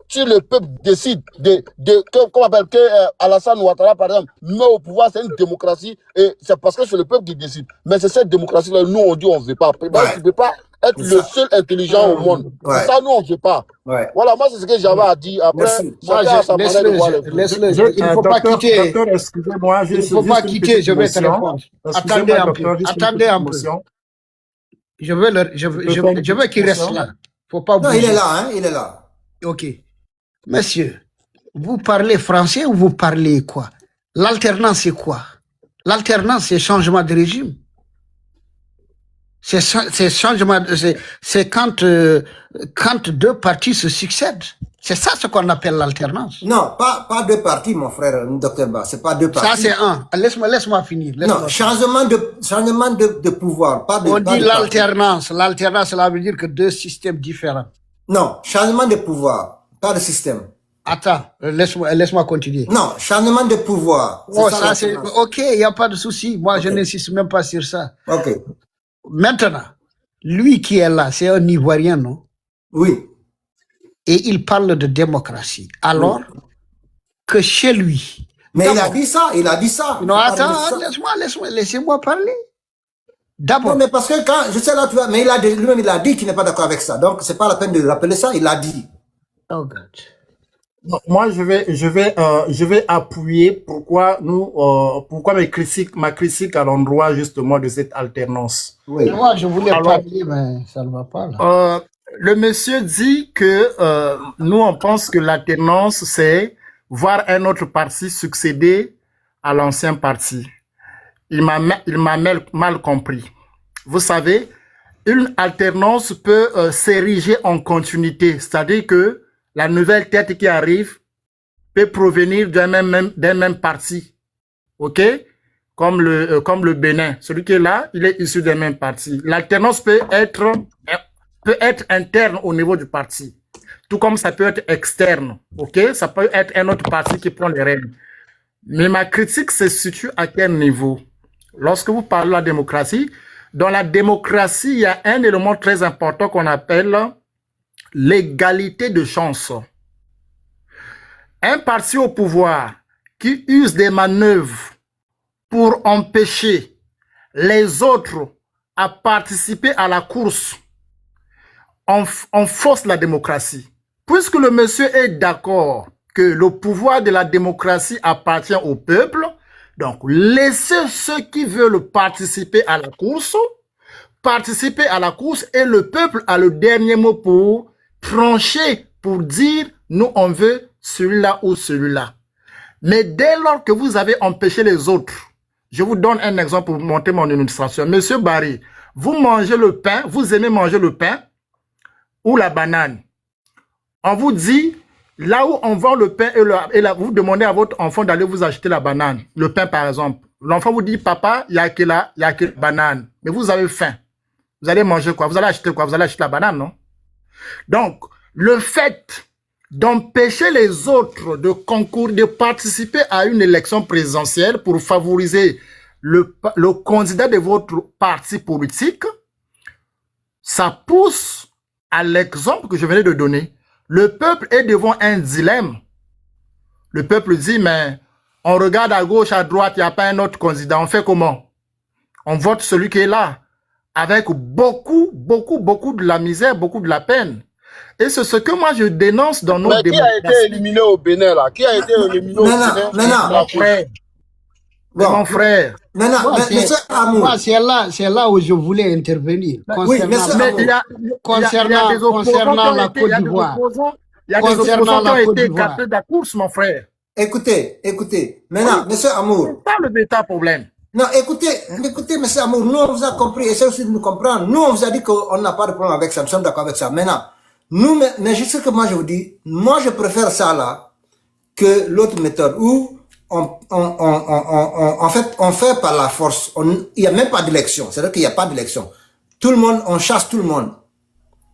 Speaker 3: si le peuple décide que Alassane Ouattara, par exemple, met au pouvoir, c'est une démocratie. Et c'est parce que c'est le peuple qui décide. Mais c'est cette démocratie-là, nous, on dit on ne veut pas. Tu ne peux pas être le seul intelligent au monde. C'est ça, nous, on ne veut pas. Voilà, moi, c'est ce que j'avais à dire. Après, chacun a sa manière de voir les choses.
Speaker 5: Il ne faut pas quitter.
Speaker 2: Docteur, excusez-moi,
Speaker 5: Il ne faut pas quitter, je vais te répondre. Attendez un peu. Attendez un peu. Je veux qu'il reste là. Faut pas bouger.
Speaker 1: Non, il est là, hein, il est là.
Speaker 5: Ok. Monsieur, vous parlez français ou vous parlez quoi? L'alternance, c'est quoi? L'alternance, c'est changement de régime. C'est changement, c'est quand 2 partis se succèdent. C'est ça ce qu'on appelle l'alternance.
Speaker 1: Non, pas 2 partis, mon frère, docteur Ba. C'est pas 2 partis.
Speaker 5: Ça, c'est un. Laisse-moi finir.
Speaker 1: Non, changement de pouvoir. Pas de,
Speaker 5: on dit l'alternance. L'alternance, cela veut dire que 2 systèmes différents.
Speaker 1: Non, changement de pouvoir, pas de système.
Speaker 5: Attends, laisse-moi continuer.
Speaker 1: Non, changement de pouvoir.
Speaker 5: Ça c'est ok, il n'y a pas de souci. Moi, je n'insiste même pas sur ça.
Speaker 1: Ok.
Speaker 5: Maintenant, lui qui est là, c'est un Ivoirien, non?
Speaker 1: Oui.
Speaker 5: Et il parle de démocratie. Alors que chez lui.
Speaker 1: Mais il a dit ça.
Speaker 5: Non, attends, laissez-moi parler. D'abord.
Speaker 1: Non, mais parce que quand, je sais là, tu vois, mais lui-même, il a dit qu'il n'est pas d'accord avec ça. Donc, c'est pas la peine de rappeler ça, il l'a dit.
Speaker 5: Oh God.
Speaker 2: Moi, je vais appuyer pourquoi ma critique à l'endroit justement de cette alternance.
Speaker 5: Oui. Moi, je voulais parler, mais ça ne va pas là.
Speaker 2: Le monsieur dit que nous, on pense que l'alternance, c'est voir un autre parti succéder à l'ancien parti. Il m'a mal compris. Vous savez, une alternance peut s'ériger en continuité, c'est-à-dire que la nouvelle tête qui arrive peut provenir d'un même parti, ok? Comme le Bénin, celui qui est là, il est issu d'un même parti. L'alternance peut être interne au niveau du parti, tout comme ça peut être externe, ok? Ça peut être un autre parti qui prend les rênes. Mais ma critique se situe à quel niveau? Lorsque vous parlez de la démocratie, dans la démocratie, il y a un élément très important qu'on appelle l'égalité de chance. Un parti au pouvoir qui use des manœuvres pour empêcher les autres à participer à la course, on force la démocratie. Puisque le monsieur est d'accord que le pouvoir de la démocratie appartient au peuple, donc laissez ceux qui veulent participer à la course et le peuple a le dernier mot pour trancher, pour dire nous on veut celui-là ou celui-là. Mais dès lors que vous avez empêché les autres, je vous donne un exemple pour monter mon illustration. Monsieur Barry, vous mangez le pain, vous aimez manger le pain ou la banane. On vous dit, là où on vend le pain vous demandez à votre enfant d'aller vous acheter la banane, le pain par exemple. L'enfant vous dit, papa, il y a que la banane. Mais vous avez faim. Vous allez manger quoi? Vous allez acheter quoi? Vous allez acheter la banane, non? Donc, le fait d'empêcher les autres de concourir, de participer à une élection présidentielle pour favoriser le candidat de votre parti politique, ça pousse à l'exemple que je venais de donner. Le peuple est devant un dilemme. Le peuple dit, mais on regarde à gauche, à droite, il n'y a pas un autre candidat. On fait comment? On vote celui qui est là, avec beaucoup de la misère, beaucoup de la peine. Et c'est ce que moi je dénonce dans nos démocraties.
Speaker 3: Mais qui a été éliminé au Bénin là? Qui a été éliminé au Bénin?
Speaker 2: Mon frère. Bon. Mon frère.
Speaker 5: Moi, c'est là où je voulais intervenir. Concernant la Côte d'Ivoire.
Speaker 2: Il y a des opposants qui ont été écartés de la course, mon frère.
Speaker 1: Écoutez. Maintenant, monsieur Amour.
Speaker 2: C'est pas le bêta problème.
Speaker 1: Non, écoutez, monsieur Amour, nous, on vous a compris, et c'est aussi de nous comprendre. Nous, on vous a dit qu'on n'a pas de problème avec ça, nous sommes d'accord avec ça. Maintenant, nous, mais je sais que moi, je vous dis, moi, je préfère ça là, que l'autre méthode où en fait, on fait par la force. Il n'y a même pas d'élection. C'est-à-dire qu'il n'y a pas d'élection. Tout le monde, on chasse tout le monde.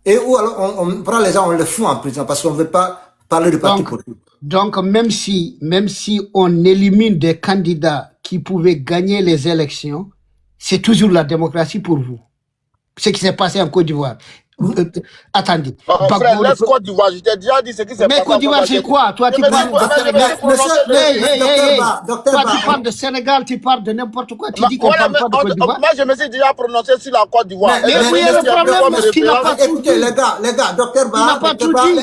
Speaker 1: Et ou alors, on prend les gens, on les fout en prison parce qu'on ne veut pas parler de parti politique.
Speaker 5: Donc, même si on élimine des candidats qui pouvaient gagner les élections, c'est toujours la démocratie pour vous. Ce qui s'est passé en Côte d'Ivoire. Attendez.
Speaker 3: Frère, laisse Côte d'Ivoire, je t'ai déjà dit ce qui s'est passé.
Speaker 5: Mais Côte d'Ivoire, c'est quoi? Toi, tu parles tu parles de Sénégal, tu parles de n'importe quoi. Tu dis qu'on parle pas de Côte d'Ivoire.
Speaker 3: Moi, je me suis déjà prononcé sur la Côte d'Ivoire.
Speaker 5: Mais oui, le problème, c'est qu'il n'a pas tout dit.
Speaker 1: Écoutez, les gars, docteur Ba,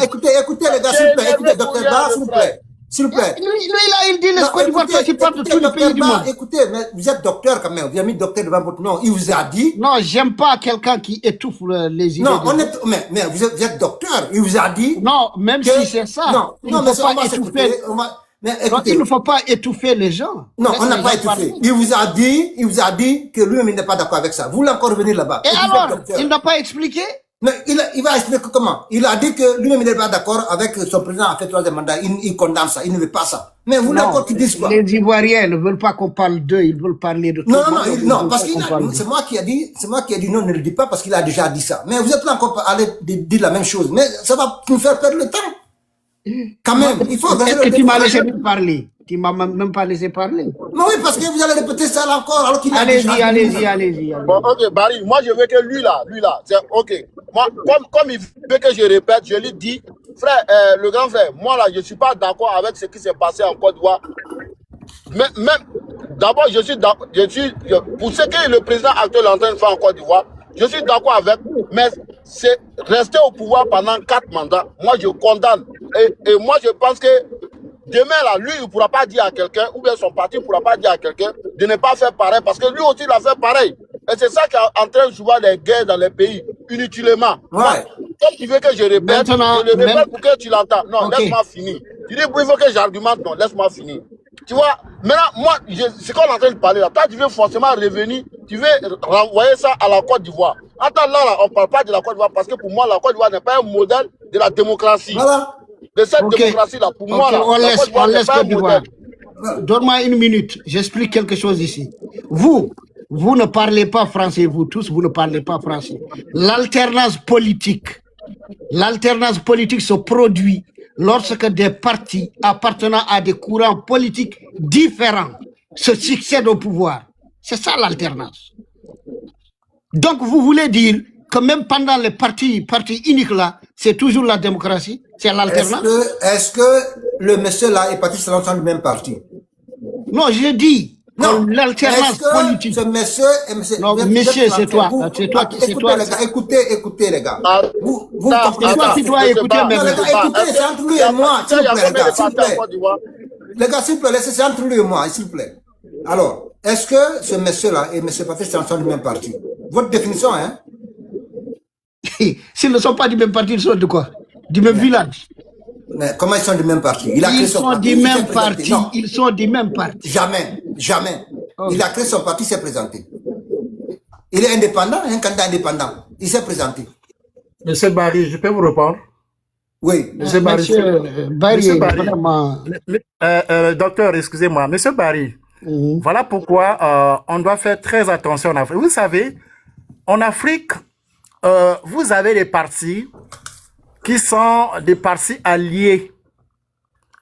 Speaker 1: écoutez, les gars, s'il vous plaît, écoutez, docteur Ba, s'il vous plaît. S'il vous plaît.
Speaker 5: Lui, là, il dit le Côte d'Ivoire, toi, tu parles de tous les pays du monde.
Speaker 1: Écoutez, mais vous êtes docteur quand même. Vous avez mis docteur devant votre nom. Il vous a dit.
Speaker 5: Non, j'aime pas quelqu'un qui étouffe les idées.
Speaker 1: Non, mais vous êtes docteur. Il vous a dit.
Speaker 5: Non, même si c'est ça.
Speaker 1: Non,
Speaker 5: il ne faut pas étouffer. Il ne faut pas étouffer les gens.
Speaker 1: Non, on n'a pas étouffé. Il vous a dit que lui-même n'est pas d'accord avec ça. Vous voulez encore revenir là-bas.
Speaker 5: Et alors, il n'a pas expliqué?
Speaker 1: Mais il va expliquer comment. Il a dit que lui-même n'est pas d'accord avec son président a fait 3e mandat. Il condamne ça. Il ne veut pas ça. Mais vous voulez encore qu'ils disent quoi?
Speaker 5: Les Ivoiriens ne veulent pas qu'on parle d'eux. Ils veulent parler de tout.
Speaker 1: Non, parce qu'il c'est moi qui a dit non, ne le dis pas parce qu'il a déjà dit ça. Mais vous êtes là encore allé dire la même chose. Mais ça va nous faire perdre le temps. Quand même, il faut.
Speaker 5: Est-ce que tu m'as laissé parler? Tu m'as même pas laissé parler.
Speaker 1: Mais oui, parce que vous allez répéter ça là encore alors qu'il a
Speaker 5: Allez-y.
Speaker 3: Bon, ok, Barry, moi je veux que lui là, c'est ok. Moi, comme il veut que je répète, je lui dis, frère, le grand frère, moi là, je suis pas d'accord avec ce qui s'est passé en Côte d'Ivoire. Même, d'abord, pour ce que le président actuel est en train de faire en Côte d'Ivoire, je suis d'accord avec, mais c'est rester au pouvoir pendant 4 mandats. Moi, je condamne. Et moi, je pense que demain, là, lui, il ne pourra pas dire à quelqu'un, ou bien son parti ne pourra pas dire à quelqu'un de ne pas faire pareil, parce que lui aussi, il a fait pareil. Et c'est ça qui entraîne souvent les guerres dans les pays, inutilement.
Speaker 1: Ouais.
Speaker 3: Comme tu veux que je répète, je le répète pour que tu l'entends. Non, laisse-moi finir. Tu dis, il faut que j'argumente, non, laisse-moi finir. tu vois, maintenant, moi, c'est qu'on est en train de parler là. Toi, tu veux forcément revenir, tu veux renvoyer ça à la Côte d'Ivoire. Attends, là, on ne parle pas de la Côte d'Ivoire parce que pour moi, la Côte d'Ivoire n'est pas un modèle de la démocratie.
Speaker 1: Voilà.
Speaker 3: De cette
Speaker 5: Ok,
Speaker 3: démocratie-là, pour moi, là,
Speaker 5: on
Speaker 3: la Côte
Speaker 5: laisse
Speaker 3: d'Ivoire n'est pas
Speaker 5: Côte
Speaker 3: un
Speaker 5: d'Ivoire.
Speaker 3: modèle.
Speaker 5: Donne-moi une minute, j'explique quelque chose ici. Vous ne parlez pas français, vous tous, vous ne parlez pas français. L'alternance politique se produit lorsque des partis appartenant à des courants politiques différents se succèdent au pouvoir. C'est ça l'alternance. Donc vous voulez dire que même pendant les partis uniques là, c'est toujours la démocratie, c'est l'alternance?
Speaker 1: Est-ce que le monsieur là est parti selon du même parti?
Speaker 5: Non, j'ai dit
Speaker 1: Non.
Speaker 5: l'alternance politique.
Speaker 1: Ce monsieur et monsieur.
Speaker 5: Non, monsieur, c'est toi. C'est toi.
Speaker 1: Écoutez les gars. Vous
Speaker 3: Attends,
Speaker 1: comprenez
Speaker 5: toi
Speaker 1: pas.
Speaker 5: qui dois écouter
Speaker 1: Non, les
Speaker 5: maintenant.
Speaker 1: gars, écoutez, c'est entre lui et moi, s'il vous plaît, les gars, s'il vous plaît.
Speaker 3: d'Ivoire.
Speaker 1: Les gars, s'il vous plaît, laissez, c'est entre lui et moi, s'il vous plaît. Alors, est-ce que ce monsieur-là et monsieur Patrice sont du même parti? Votre définition, hein?
Speaker 5: S'ils ne sont pas du même parti, ils sont de quoi? Du même village.
Speaker 1: Mais comment ils sont du même parti?
Speaker 5: Ils sont du même parti. Ils sont du même parti.
Speaker 1: Jamais.
Speaker 5: Oh.
Speaker 1: Il a créé son parti, il s'est présenté. Il est indépendant, un candidat indépendant. Il s'est présenté.
Speaker 2: Monsieur Barry, je peux vous répondre?
Speaker 1: Oui.
Speaker 2: Monsieur Barry,
Speaker 5: Monsieur Barry,
Speaker 2: Monsieur Barry.
Speaker 5: vraiment.
Speaker 2: Docteur, excusez-moi. Monsieur Barry, voilà pourquoi on doit faire très attention en Afrique. Vous savez, en Afrique, vous avez des partis qui sont des partis alliés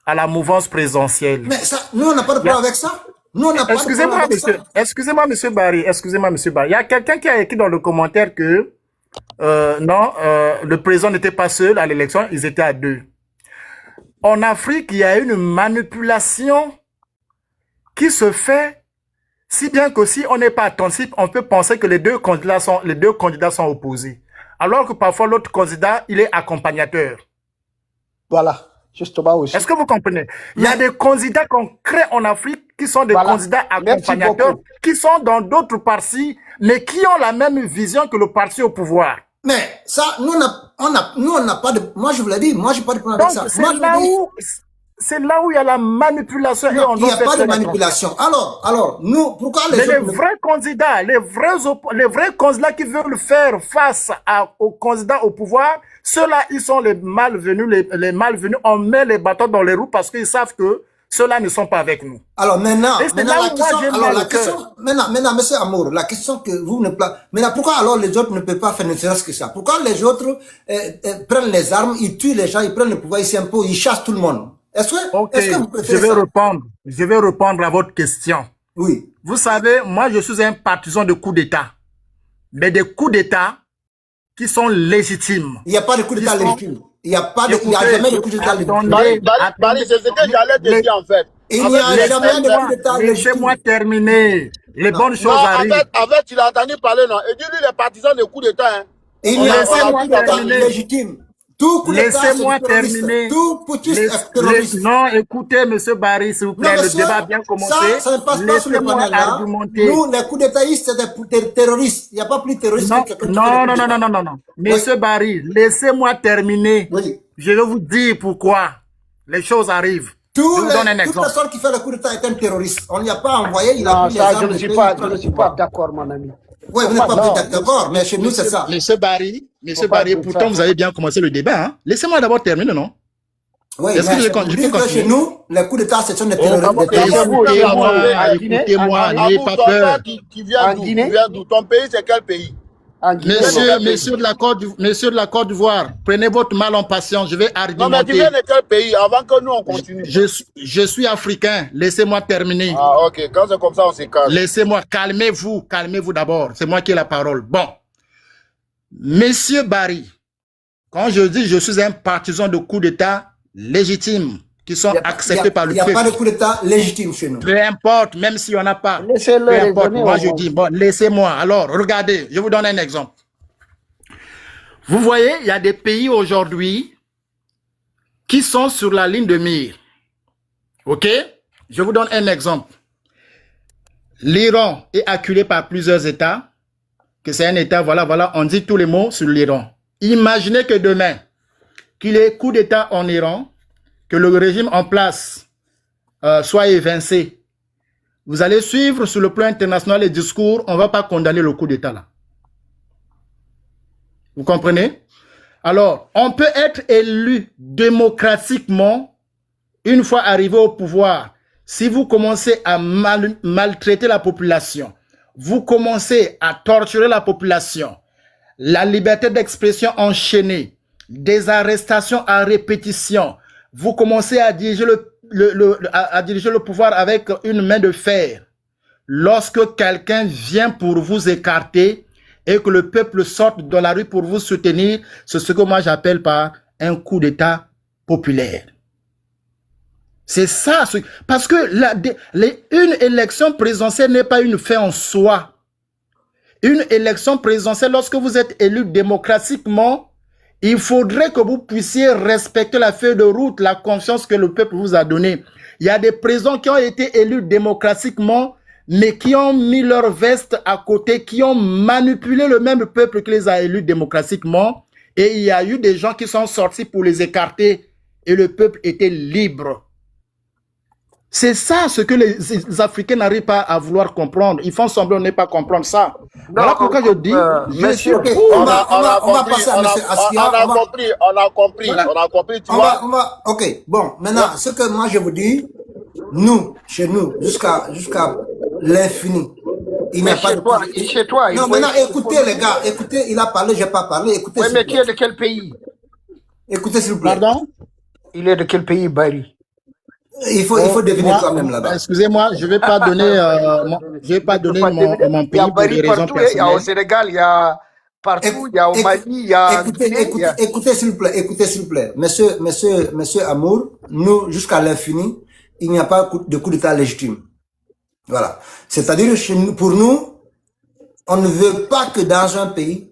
Speaker 2: à la mouvance présidentielle.
Speaker 1: Mais ça, nous, on n'a pas de problème avec ça. Nous, on n'a pas de problème avec ça.
Speaker 2: Excusez-moi, monsieur Barry. Il y a quelqu'un qui a écrit dans le commentaire que le président n'était pas seul à l'élection, ils étaient à deux. En Afrique, il y a une manipulation qui se fait, si bien que si on n'est pas attentif, on peut penser que les deux candidats sont opposés. Alors que parfois l'autre candidat, il est accompagnateur.
Speaker 5: Voilà, justement aussi.
Speaker 2: Est-ce que vous comprenez? Il y a des candidats qu'on crée en Afrique qui sont des candidats accompagnateurs, qui sont dans d'autres partis, mais qui ont la même vision que le parti au pouvoir.
Speaker 1: Mais ça, nous, on n'a pas de... Moi, je vous l'ai dit, moi, je n'ai pas de problème avec ça.
Speaker 2: C'est là où il y a la manipulation.
Speaker 1: Non, il n'y a pas de manipulation. Alors, nous, pourquoi les
Speaker 2: mais
Speaker 1: autres...
Speaker 2: les vrais candidats, les vrais candidats qui veulent faire face aux candidats au pouvoir, ceux-là, ils sont les malvenus, les malvenus. On met les bâtons dans les roues parce qu'ils savent que ceux-là ne sont pas avec nous.
Speaker 1: Alors maintenant,
Speaker 2: maintenant,
Speaker 1: monsieur Amour, la question que vous ne... Maintenant, pourquoi alors les autres ne peuvent pas faire ne serait-ce que ça? Pourquoi les autres prennent les armes, ils tuent les gens, ils prennent le pouvoir, ils s'imposent, ils chassent tout le monde? Est-ce que vous préférez
Speaker 2: je vais répondre à votre question.
Speaker 1: Oui.
Speaker 2: Vous savez, moi, je suis un partisan de coups d'État. Mais des coups d'État qui sont légitimes.
Speaker 1: Il n'y a pas de coup d'État légitime. Il n'y a jamais de coup d'État légitime.
Speaker 3: Barry, c'est ce que j'allais te dire en fait.
Speaker 1: Il n'y a jamais de coup d'État légitime.
Speaker 2: Laissez-moi terminer. Les bonnes choses arrivent.
Speaker 3: Avec, tu l'as entendu parler, non? Et dis-lui, les partisans de coup d'État, hein.
Speaker 1: Il n'y a pas de coup d'État légitime. Tout coup d'État,
Speaker 2: laissez-moi terminer.
Speaker 1: Tout putschiste est terroriste.
Speaker 2: Non, écoutez, monsieur Barry, s'il vous plaît, le débat a bien commencé.
Speaker 1: Ça ne passe pas sur le panel là. Nous, les coups d'Étatistes, c'est des terroristes. Il n'y a pas plus terroriste que
Speaker 2: non. Monsieur Barry, laissez-moi terminer.
Speaker 1: Oui.
Speaker 2: Je vais vous dire pourquoi les choses arrivent. Je vous donne un exemple.
Speaker 1: Toute personne qui fait le coup d'État est un terroriste. On n'y a pas envoyé, il a
Speaker 5: Non,
Speaker 1: pris les
Speaker 5: ça,
Speaker 1: armes.
Speaker 5: je ne suis pas d'accord, mon ami.
Speaker 1: Oui, vous n'êtes pas d'accord, mais chez nous, c'est ça.
Speaker 2: Monsieur Barry, pourtant, vous avez bien commencé le débat. Hein? Laissez-moi d'abord terminer, non?
Speaker 1: Oui, mais je peux continuer? Chez nous, les coups d'État, ce sont des terroristes.
Speaker 2: Écoutez-moi, n'ayez pas peur.
Speaker 3: Qui vient d'où? Ton pays, c'est quel pays?
Speaker 2: Messieurs de la Côte d'Ivoire, prenez votre mal en patience, je vais argumenter.
Speaker 3: Non, mais tu viens de quel pays avant que nous on continue?
Speaker 2: Je suis africain, laissez-moi terminer.
Speaker 3: Ah, ok, quand c'est comme ça, on se calme.
Speaker 2: Laissez-moi, calmez-vous d'abord, c'est moi qui ai la parole. Bon, Monsieur Barry, quand je dis je suis un partisan de coup d'État légitimes, qui sont acceptés par le peuple.
Speaker 1: Il n'y a pas de coup d'État légitime chez nous.
Speaker 2: Peu importe, même s'il n'y en a pas.
Speaker 5: Laissez-le
Speaker 2: Peu importe,
Speaker 5: raisonner,
Speaker 2: moi je dis, bon, laissez-moi. Alors, regardez, je vous donne un exemple. Vous voyez, il y a des pays aujourd'hui qui sont sur la ligne de mire. OK? Je vous donne un exemple. L'Iran est acculé par plusieurs États, que c'est un État, voilà, on dit tous les mots sur l'Iran. Imaginez que demain, qu'il y ait coup d'État en Iran, que le régime en place soit évincé. Vous allez suivre sur le plan international les discours, on ne va pas condamner le coup d'État là. Vous comprenez? Alors, on peut être élu démocratiquement une fois arrivé au pouvoir. Si vous commencez à maltraiter la population, vous commencez à torturer la population, la liberté d'expression enchaînée, des arrestations à répétition, vous commencez à diriger le pouvoir avec une main de fer. Lorsque quelqu'un vient pour vous écarter et que le peuple sorte dans la rue pour vous soutenir, c'est ce que moi j'appelle par un coup d'État populaire. C'est ça, parce que une élection présidentielle n'est pas une fin en soi. Une élection présidentielle, lorsque vous êtes élu démocratiquement, il faudrait que vous puissiez respecter la feuille de route, la confiance que le peuple vous a donnée. Il y a des présidents qui ont été élus démocratiquement, mais qui ont mis leur veste à côté, qui ont manipulé le même peuple qui les a élus démocratiquement. Et il y a eu des gens qui sont sortis pour les écarter et le peuple était libre. C'est ça ce que les Africains n'arrivent pas à vouloir comprendre. Ils font semblant de ne pas comprendre ça. Voilà pourquoi je dis, je suis pour.
Speaker 1: On va passer à M. Askia.
Speaker 3: On a compris, tu vois.
Speaker 1: Ok, bon, maintenant, ce que moi je vous dis, nous, chez nous, jusqu'à l'infini, il n'y a pas de...
Speaker 5: Chez toi,
Speaker 1: non, maintenant, écoutez les gars, écoutez, il a parlé, j'ai pas parlé, écoutez.
Speaker 5: Oui, mais qui est de quel pays?
Speaker 1: Écoutez s'il vous plaît.
Speaker 2: Pardon?
Speaker 5: Il est de quel pays, Barry?
Speaker 1: Il faut deviner toi-même là-bas.
Speaker 2: Excusez-moi, je ne vais pas donner, mon pays pour des raisons personnelles.
Speaker 5: Il y a au Sénégal, il y a partout, il y a au Mali, il y a...
Speaker 1: Écoutez s'il vous plaît. Monsieur Amour, nous, jusqu'à l'infini, il n'y a pas de coup d'État légitime. Voilà. C'est-à-dire, pour nous, on ne veut pas que dans un pays,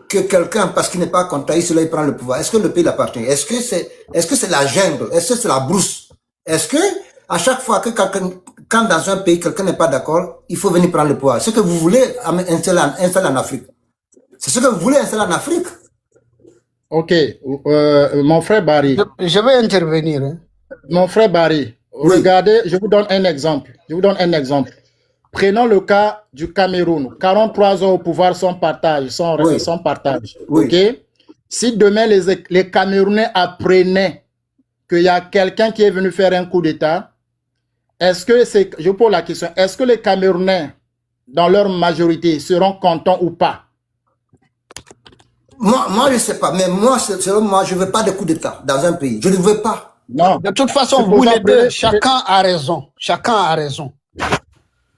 Speaker 1: que quelqu'un, parce qu'il n'est pas content, il prend le pouvoir. Est-ce que le pays l'appartient? Est-ce que c'est la jungle? Est-ce que c'est la brousse? Est-ce que, à chaque fois que quand dans un pays, quelqu'un n'est pas d'accord, il faut venir prendre le pouvoir? Ce que vous voulez installer en Afrique. C'est ce que vous voulez installer en Afrique.
Speaker 2: Ok. Mon frère Barry.
Speaker 5: Je vais intervenir. Hein.
Speaker 2: Mon frère Barry, oui. Regardez, je vous donne un exemple. Prenons le cas du Cameroun. 43 ans au pouvoir sans partage, sans partage.
Speaker 1: Oui.
Speaker 2: Ok. Si demain les Camerounais apprenaient qu'il y a quelqu'un qui est venu faire un coup d'État, je pose la question, est-ce que les Camerounais, dans leur majorité, seront contents ou pas?
Speaker 5: Moi, je ne sais pas, mais moi, selon moi, je ne veux pas de coup d'État dans un pays. Je ne veux pas. Non. De toute façon, vous les deux, chacun a raison. Chacun a raison.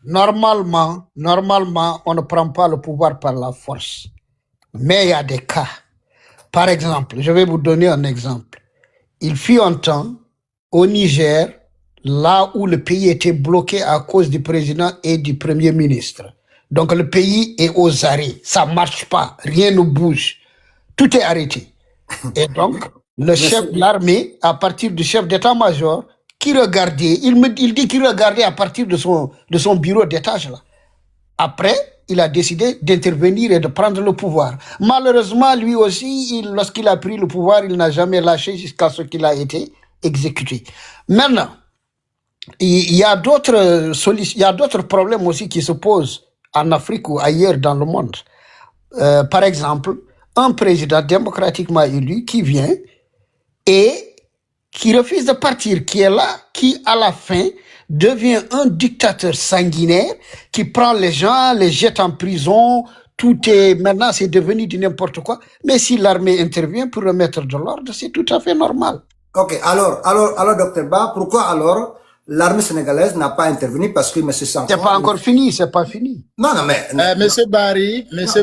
Speaker 5: Normalement, on ne prend pas le pouvoir par la force. Mais il y a des cas. Par exemple, je vais vous donner un exemple. Il fut un temps, au Niger, là où le pays était bloqué à cause du président et du premier ministre. Donc le pays est aux arrêts. Ça ne marche pas. Rien ne bouge. Tout est arrêté. Et donc, le chef de l'armée, à partir du chef d'état-major, qui regardait, il dit qu'il regardait à partir de son bureau d'étage là. Après, il a décidé d'intervenir et de prendre le pouvoir. Malheureusement, lui aussi, lorsqu'il a pris le pouvoir, il n'a jamais lâché jusqu'à ce qu'il a été exécuté. Maintenant, il y a d'autres problèmes aussi qui se posent en Afrique ou ailleurs dans le monde. Par exemple, un président démocratiquement élu qui vient et qui refuse de partir, qui est là, qui à la fin devient un dictateur sanguinaire qui prend les gens, les jette en prison, maintenant c'est devenu du n'importe quoi. Mais si l'armée intervient pour remettre de l'ordre, c'est tout à fait normal.
Speaker 1: Ok, alors, Dr Ba, pourquoi alors l'armée sénégalaise n'a pas intervenu? Parce que M. Sanson...
Speaker 5: C'est pas encore fini, c'est pas fini.
Speaker 1: Non, mais...
Speaker 2: Monsieur Barry,
Speaker 1: parce que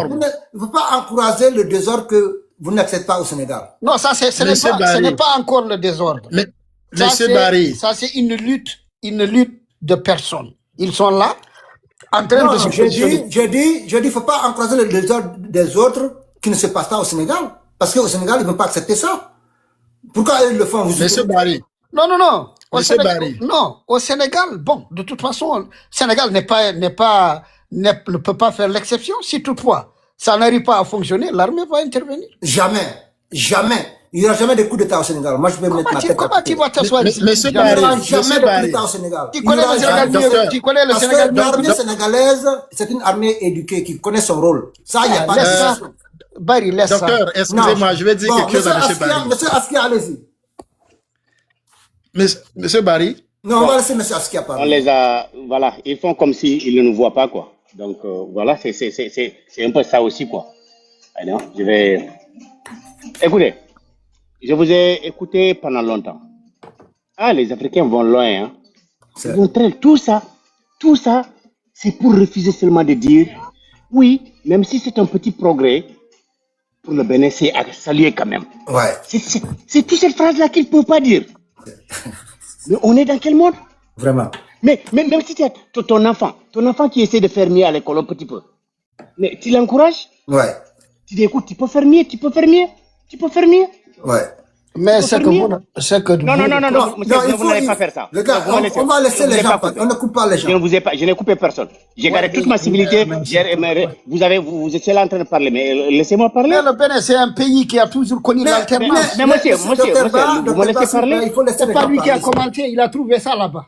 Speaker 1: vous ne pouvez pas encourager le désordre que vous n'acceptez pas au Sénégal.
Speaker 5: Non, ça, ce n'est pas encore le désordre.
Speaker 2: Monsieur Barry.
Speaker 5: Ça, c'est une lutte de personnes. Ils sont là, en train de se positionner.
Speaker 1: Je dis, il ne faut pas encourager le désordre des autres qui ne se passe pas au Sénégal. Parce qu'au Sénégal, ils ne vont pas accepter ça. Pourquoi ils le font?
Speaker 2: Monsieur Barry.
Speaker 5: Non. Au Sénégal, bon, de toute façon, le Sénégal ne peut pas faire l'exception. Si toutefois, ça n'arrive pas à fonctionner, l'armée va intervenir.
Speaker 1: Jamais. Il n'y aura jamais de coup d'État au Sénégal. Moi, je vais mettre ma tête à
Speaker 5: Comment tu
Speaker 1: côté.
Speaker 5: vas t'asseoir ici?
Speaker 2: Monsieur
Speaker 1: Il n'y aura
Speaker 2: Barry,
Speaker 1: jamais
Speaker 2: monsieur
Speaker 1: de coup
Speaker 2: Barry,
Speaker 1: d'État au Sénégal.
Speaker 5: Tu
Speaker 1: Il n'y
Speaker 5: connais le
Speaker 1: aura
Speaker 5: Sénégal
Speaker 1: jamais.
Speaker 5: mieux,
Speaker 2: docteur,
Speaker 5: tu connais le
Speaker 1: Parce
Speaker 5: Sénégal
Speaker 1: que
Speaker 5: mieux.
Speaker 1: l'armée sénégalaise, c'est une armée éduquée qui connaît son rôle. Ça, il n'y a pas de
Speaker 5: Laisse ça.
Speaker 1: discussion.
Speaker 5: Barry, laisse ça.
Speaker 2: docteur,
Speaker 1: Non.
Speaker 2: excusez-moi, je vais dire
Speaker 1: Bon,
Speaker 2: quelque chose
Speaker 1: monsieur
Speaker 2: à monsieur
Speaker 1: Askia,
Speaker 2: Barry.
Speaker 1: monsieur Askia, allez-y.
Speaker 2: Monsieur Barry,
Speaker 1: Non, on
Speaker 4: Bon,
Speaker 1: va laisser monsieur Askia
Speaker 4: on
Speaker 1: parler.
Speaker 4: les a, voilà, ils font comme s'ils ne nous voient pas, quoi. Donc, voilà, c'est un peu ça aussi, quoi. Allez, je vais... Écoutez, je vous ai écouté pendant longtemps. Ah, les Africains vont loin, hein. Ils
Speaker 1: C'est-
Speaker 4: vont très... Tout ça, c'est pour refuser seulement de dire, oui, même si c'est un petit progrès, pour le Bénin, c'est à saluer quand même.
Speaker 1: Ouais,
Speaker 4: C'est toute cette phrase-là qu'ils ne peuvent pas dire. Mais on est dans quel monde?
Speaker 1: vraiment.
Speaker 4: Mais même si tu as ton enfant qui essaie de faire mieux à l'école un petit peu, mais tu l'encourages,
Speaker 1: Ouais,
Speaker 4: tu dis écoute, tu peux faire mieux, tu peux faire mieux, tu peux faire mieux.
Speaker 1: ouais.
Speaker 5: Mais
Speaker 4: Tu peux
Speaker 5: c'est
Speaker 4: faire
Speaker 5: que
Speaker 4: mieux.
Speaker 5: c'est que
Speaker 4: Non, non, non, non,
Speaker 1: Non,
Speaker 4: non, monsieur,
Speaker 1: non, il
Speaker 4: vous
Speaker 1: faut.
Speaker 4: n'allez pas faire ça.
Speaker 1: Les gars,
Speaker 4: Vous me laissez.
Speaker 1: on va
Speaker 4: Je
Speaker 1: laisser
Speaker 4: ne vous
Speaker 1: les
Speaker 4: ai
Speaker 1: gens
Speaker 4: pas
Speaker 1: parler.
Speaker 4: coupé.
Speaker 1: On ne coupe pas les
Speaker 4: Je ne
Speaker 1: gens.
Speaker 4: vous ai pas, je n'ai coupé personne. J'ai gardé toute ma civilité. Vous étiez là en train de parler, mais laissez-moi parler.
Speaker 5: Mais le Bénin, c'est un pays qui a toujours connu l'alternance.
Speaker 4: Mais monsieur, vous me
Speaker 1: Dr. Ba,
Speaker 4: laissez parler.
Speaker 1: il faut laisser
Speaker 5: C'est
Speaker 1: les
Speaker 5: pas
Speaker 1: gens
Speaker 5: lui qui a
Speaker 1: parler.
Speaker 5: commenté, il a trouvé ça là-bas.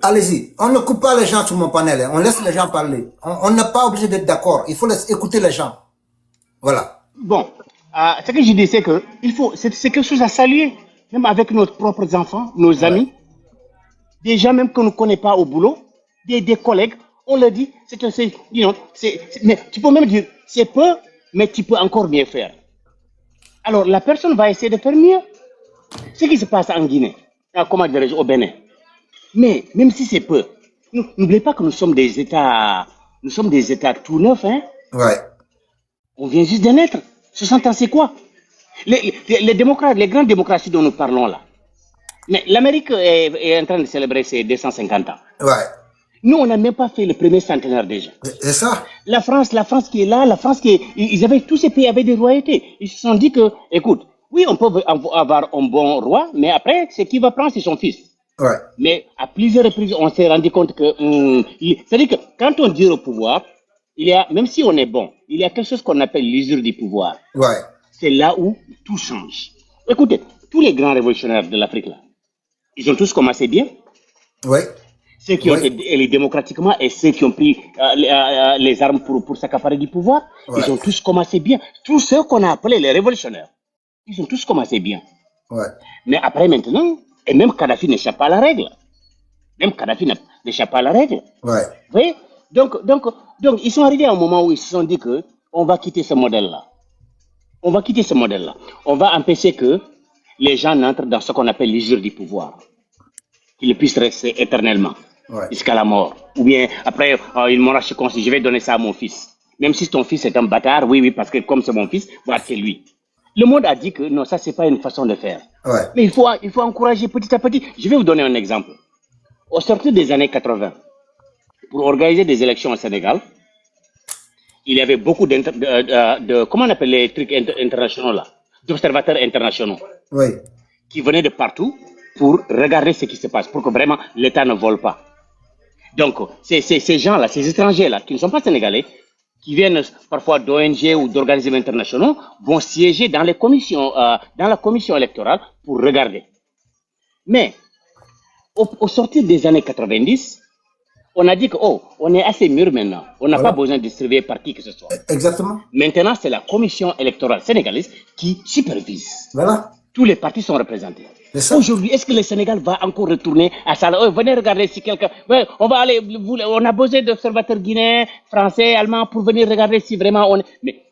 Speaker 1: Allez-y, on ne coupe pas les gens sur mon panel, hein. On laisse les gens parler. On n'est pas obligé d'être d'accord, il faut écouter les gens. Voilà.
Speaker 4: Bon, ce que je dis, c'est que c'est quelque chose à saluer, même avec nos propres enfants, nos amis, des gens même qu'on ne connaît pas au boulot, des collègues, on leur dit, mais tu peux même dire, c'est peu, mais tu peux encore mieux faire. Alors, la personne va essayer de faire mieux. Ce qui se passe en Guinée, comment dirais-je, au Bénin. Mais, même si c'est peu, n'oubliez pas que nous sommes des États tout neufs, hein.
Speaker 1: Ouais.
Speaker 4: On vient juste de naître. 60 ans, c'est quoi? Les démocrates, les grandes démocraties dont nous parlons là. Mais l'Amérique est en train de célébrer ses 250 ans.
Speaker 1: Ouais.
Speaker 4: Nous, on n'a même pas fait le premier centenaire déjà.
Speaker 1: C'est ça.
Speaker 4: La France qui est là, tous ces pays avaient des royautés. Ils se sont dit que, écoute, oui, on peut avoir un bon roi, mais après, ce qui va prendre, c'est son fils.
Speaker 1: Ouais.
Speaker 4: Mais à plusieurs reprises, on s'est rendu compte que, c'est-à-dire que quand on dit au pouvoir, même si on est bon, il y a quelque chose qu'on appelle l'usure du pouvoir.
Speaker 1: Ouais.
Speaker 4: C'est là où tout change. Écoutez, tous les grands révolutionnaires de l'Afrique, là, ils ont tous commencé bien.
Speaker 1: Ouais.
Speaker 4: Ceux qui ont
Speaker 1: Ouais.
Speaker 4: été élus démocratiquement et ceux qui ont pris les armes pour s'accaparer du pouvoir,
Speaker 1: Ouais.
Speaker 4: ils ont tous commencé bien. Tous ceux qu'on a appelés les révolutionnaires, ils ont tous commencé bien.
Speaker 1: Ouais.
Speaker 4: Mais après maintenant, et même Kadhafi n'échappe pas à la règle. Même Kadhafi n'échappe pas à la règle.
Speaker 1: Ouais.
Speaker 4: Vous voyez? Donc, ils sont arrivés à un moment où ils se sont dit que on va quitter ce modèle-là. On va quitter ce modèle-là. On va empêcher que les gens n'entrent dans ce qu'on appelle l'usure du pouvoir. Qu'ils puissent rester éternellement.
Speaker 1: Ouais.
Speaker 4: Jusqu'à la mort. Ou bien, après, une monarchie constituée, je vais donner ça à mon fils. Même si ton fils est un bâtard, oui, parce que comme c'est mon fils, voilà, c'est lui. Le monde a dit que non, ça, c'est pas une façon de faire.
Speaker 1: Ouais.
Speaker 4: Mais il faut encourager petit à petit. Je vais vous donner un exemple. Au sortir des années 80, pour organiser des élections au Sénégal, il y avait beaucoup comment on appelle les trucs internationaux là, d'observateurs internationaux
Speaker 1: Oui.
Speaker 4: qui venaient de partout pour regarder ce qui se passe, pour que vraiment l'État ne vole pas. Donc, ces gens-là, ces étrangers-là, qui ne sont pas sénégalais, qui viennent parfois d'ONG ou d'organismes internationaux, vont siéger dans les commissions, dans la commission électorale pour regarder. Mais, au sortir des années 90, on a dit que, on est assez mûr maintenant. On n'a
Speaker 1: Voilà.
Speaker 4: pas besoin de distribuer par qui que ce soit.
Speaker 1: Exactement.
Speaker 4: Maintenant, c'est la commission électorale sénégalaise qui supervise.
Speaker 1: Voilà.
Speaker 4: Tous les partis sont représentés.
Speaker 1: C'est ça.
Speaker 4: Aujourd'hui, est-ce que le Sénégal va encore retourner à ça? Venez regarder si quelqu'un... Ouais, on va aller... On a besoin d'observateurs guinéens, français, allemands pour venir regarder si vraiment on...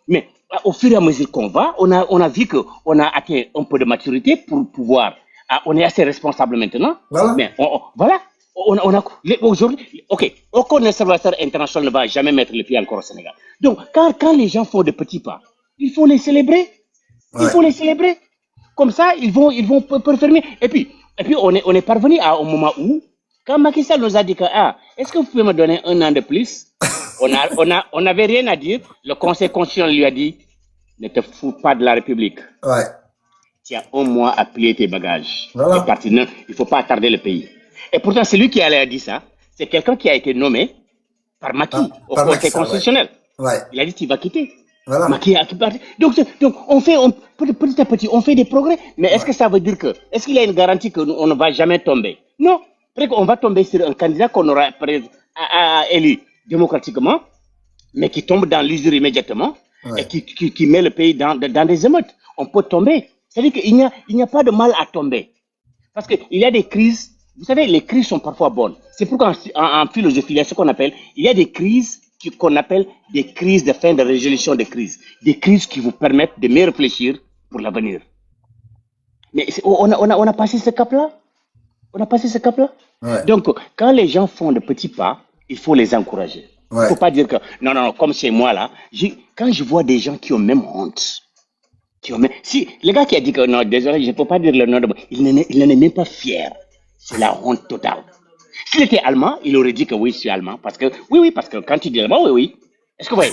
Speaker 4: Mais au fur et à mesure qu'on va, on a vu qu'on a atteint un peu de maturité pour pouvoir... on est assez responsable maintenant.
Speaker 1: Voilà.
Speaker 4: Mais voilà. Aujourd'hui, ok, aucun observateur international ne va jamais mettre le pied encore au Sénégal. Donc, quand les gens font de petits pas, il faut les célébrer. Il
Speaker 1: Ouais.
Speaker 4: faut les célébrer. Comme ça, ils vont performer. Et puis, on est parvenu à un moment où, quand Macky Sall nous a dit que, est-ce que vous pouvez me donner un an de plus? On n'avait rien à dire. Le Conseil constitutionnel lui a dit, ne te fous pas de la République.
Speaker 1: Ouais.
Speaker 4: Tu as un mois à plier tes bagages.
Speaker 1: Voilà.
Speaker 4: C'est parti. Non, il ne faut pas attarder le pays. Et pourtant, celui qui a dit ça, c'est quelqu'un qui a été nommé par Macky au
Speaker 1: par
Speaker 4: Conseil
Speaker 1: Macky Sall,
Speaker 4: constitutionnel.
Speaker 1: Ouais.
Speaker 4: Il a dit, tu vas quitter.
Speaker 1: Voilà.
Speaker 4: Donc petit à petit, on fait des progrès. Mais est-ce que ça veut dire est-ce qu'il y a une garantie qu'on ne va jamais tomber? Non. Peut-être qu'on va tomber sur un candidat qu'on aura élu démocratiquement, mais qui tombe dans l'usure immédiatement et qui met le pays dans des émeutes. On peut tomber. C'est-à-dire qu'il n'y a pas de mal à tomber. Parce qu'il y a des crises. Vous savez, les crises sont parfois bonnes. C'est pourquoi en philosophie, il y a ce qu'on appelle, il y a des crises qu'on appelle des crises de fin de résolution de crise. Des crises qui vous permettent de mieux réfléchir pour l'avenir. Mais on a passé ce cap-là. On a passé ce cap-là.
Speaker 1: Ouais.
Speaker 4: Donc, quand les gens font de petits pas, il faut les encourager. Il ne faut pas dire que, non, comme chez moi là, quand je vois des gens qui ont même honte, si le gars qui a dit que non, désolé, je ne peux pas dire le nom de il n'en est même pas fier. C'est la honte totale. S'il était allemand, il aurait dit que oui, je suis allemand. Parce que, parce que quand tu dis allemand, oui. Est-ce que vous voyez,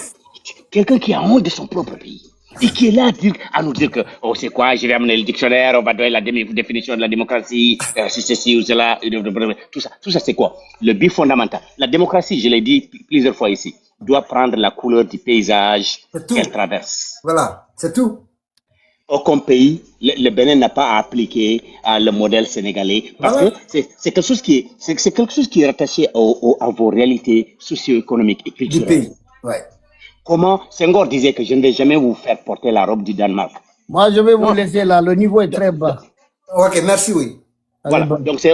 Speaker 4: quelqu'un qui a honte de son propre pays et qui est là à nous dire que, oh, c'est quoi, je vais amener le dictionnaire, on va donner la définition de la démocratie, c'est ceci ou cela, tout ça, c'est quoi? Le but fondamental. La démocratie, je l'ai dit plusieurs fois ici, doit prendre la couleur du paysage qu'elle traverse.
Speaker 1: Voilà, c'est tout.
Speaker 4: Aucun pays, le Bénin n'a pas à appliquer le modèle sénégalais parce que c'est quelque chose qui est rattaché à vos réalités socio-économiques et culturelles.
Speaker 1: Du pays, ouais.
Speaker 4: Comment Senghor disait que je ne vais jamais vous faire porter la robe du Danemark.
Speaker 5: Moi, je vais vous laisser là. Le niveau est très bas.
Speaker 1: Ok, merci, oui.
Speaker 4: Voilà, donc c'est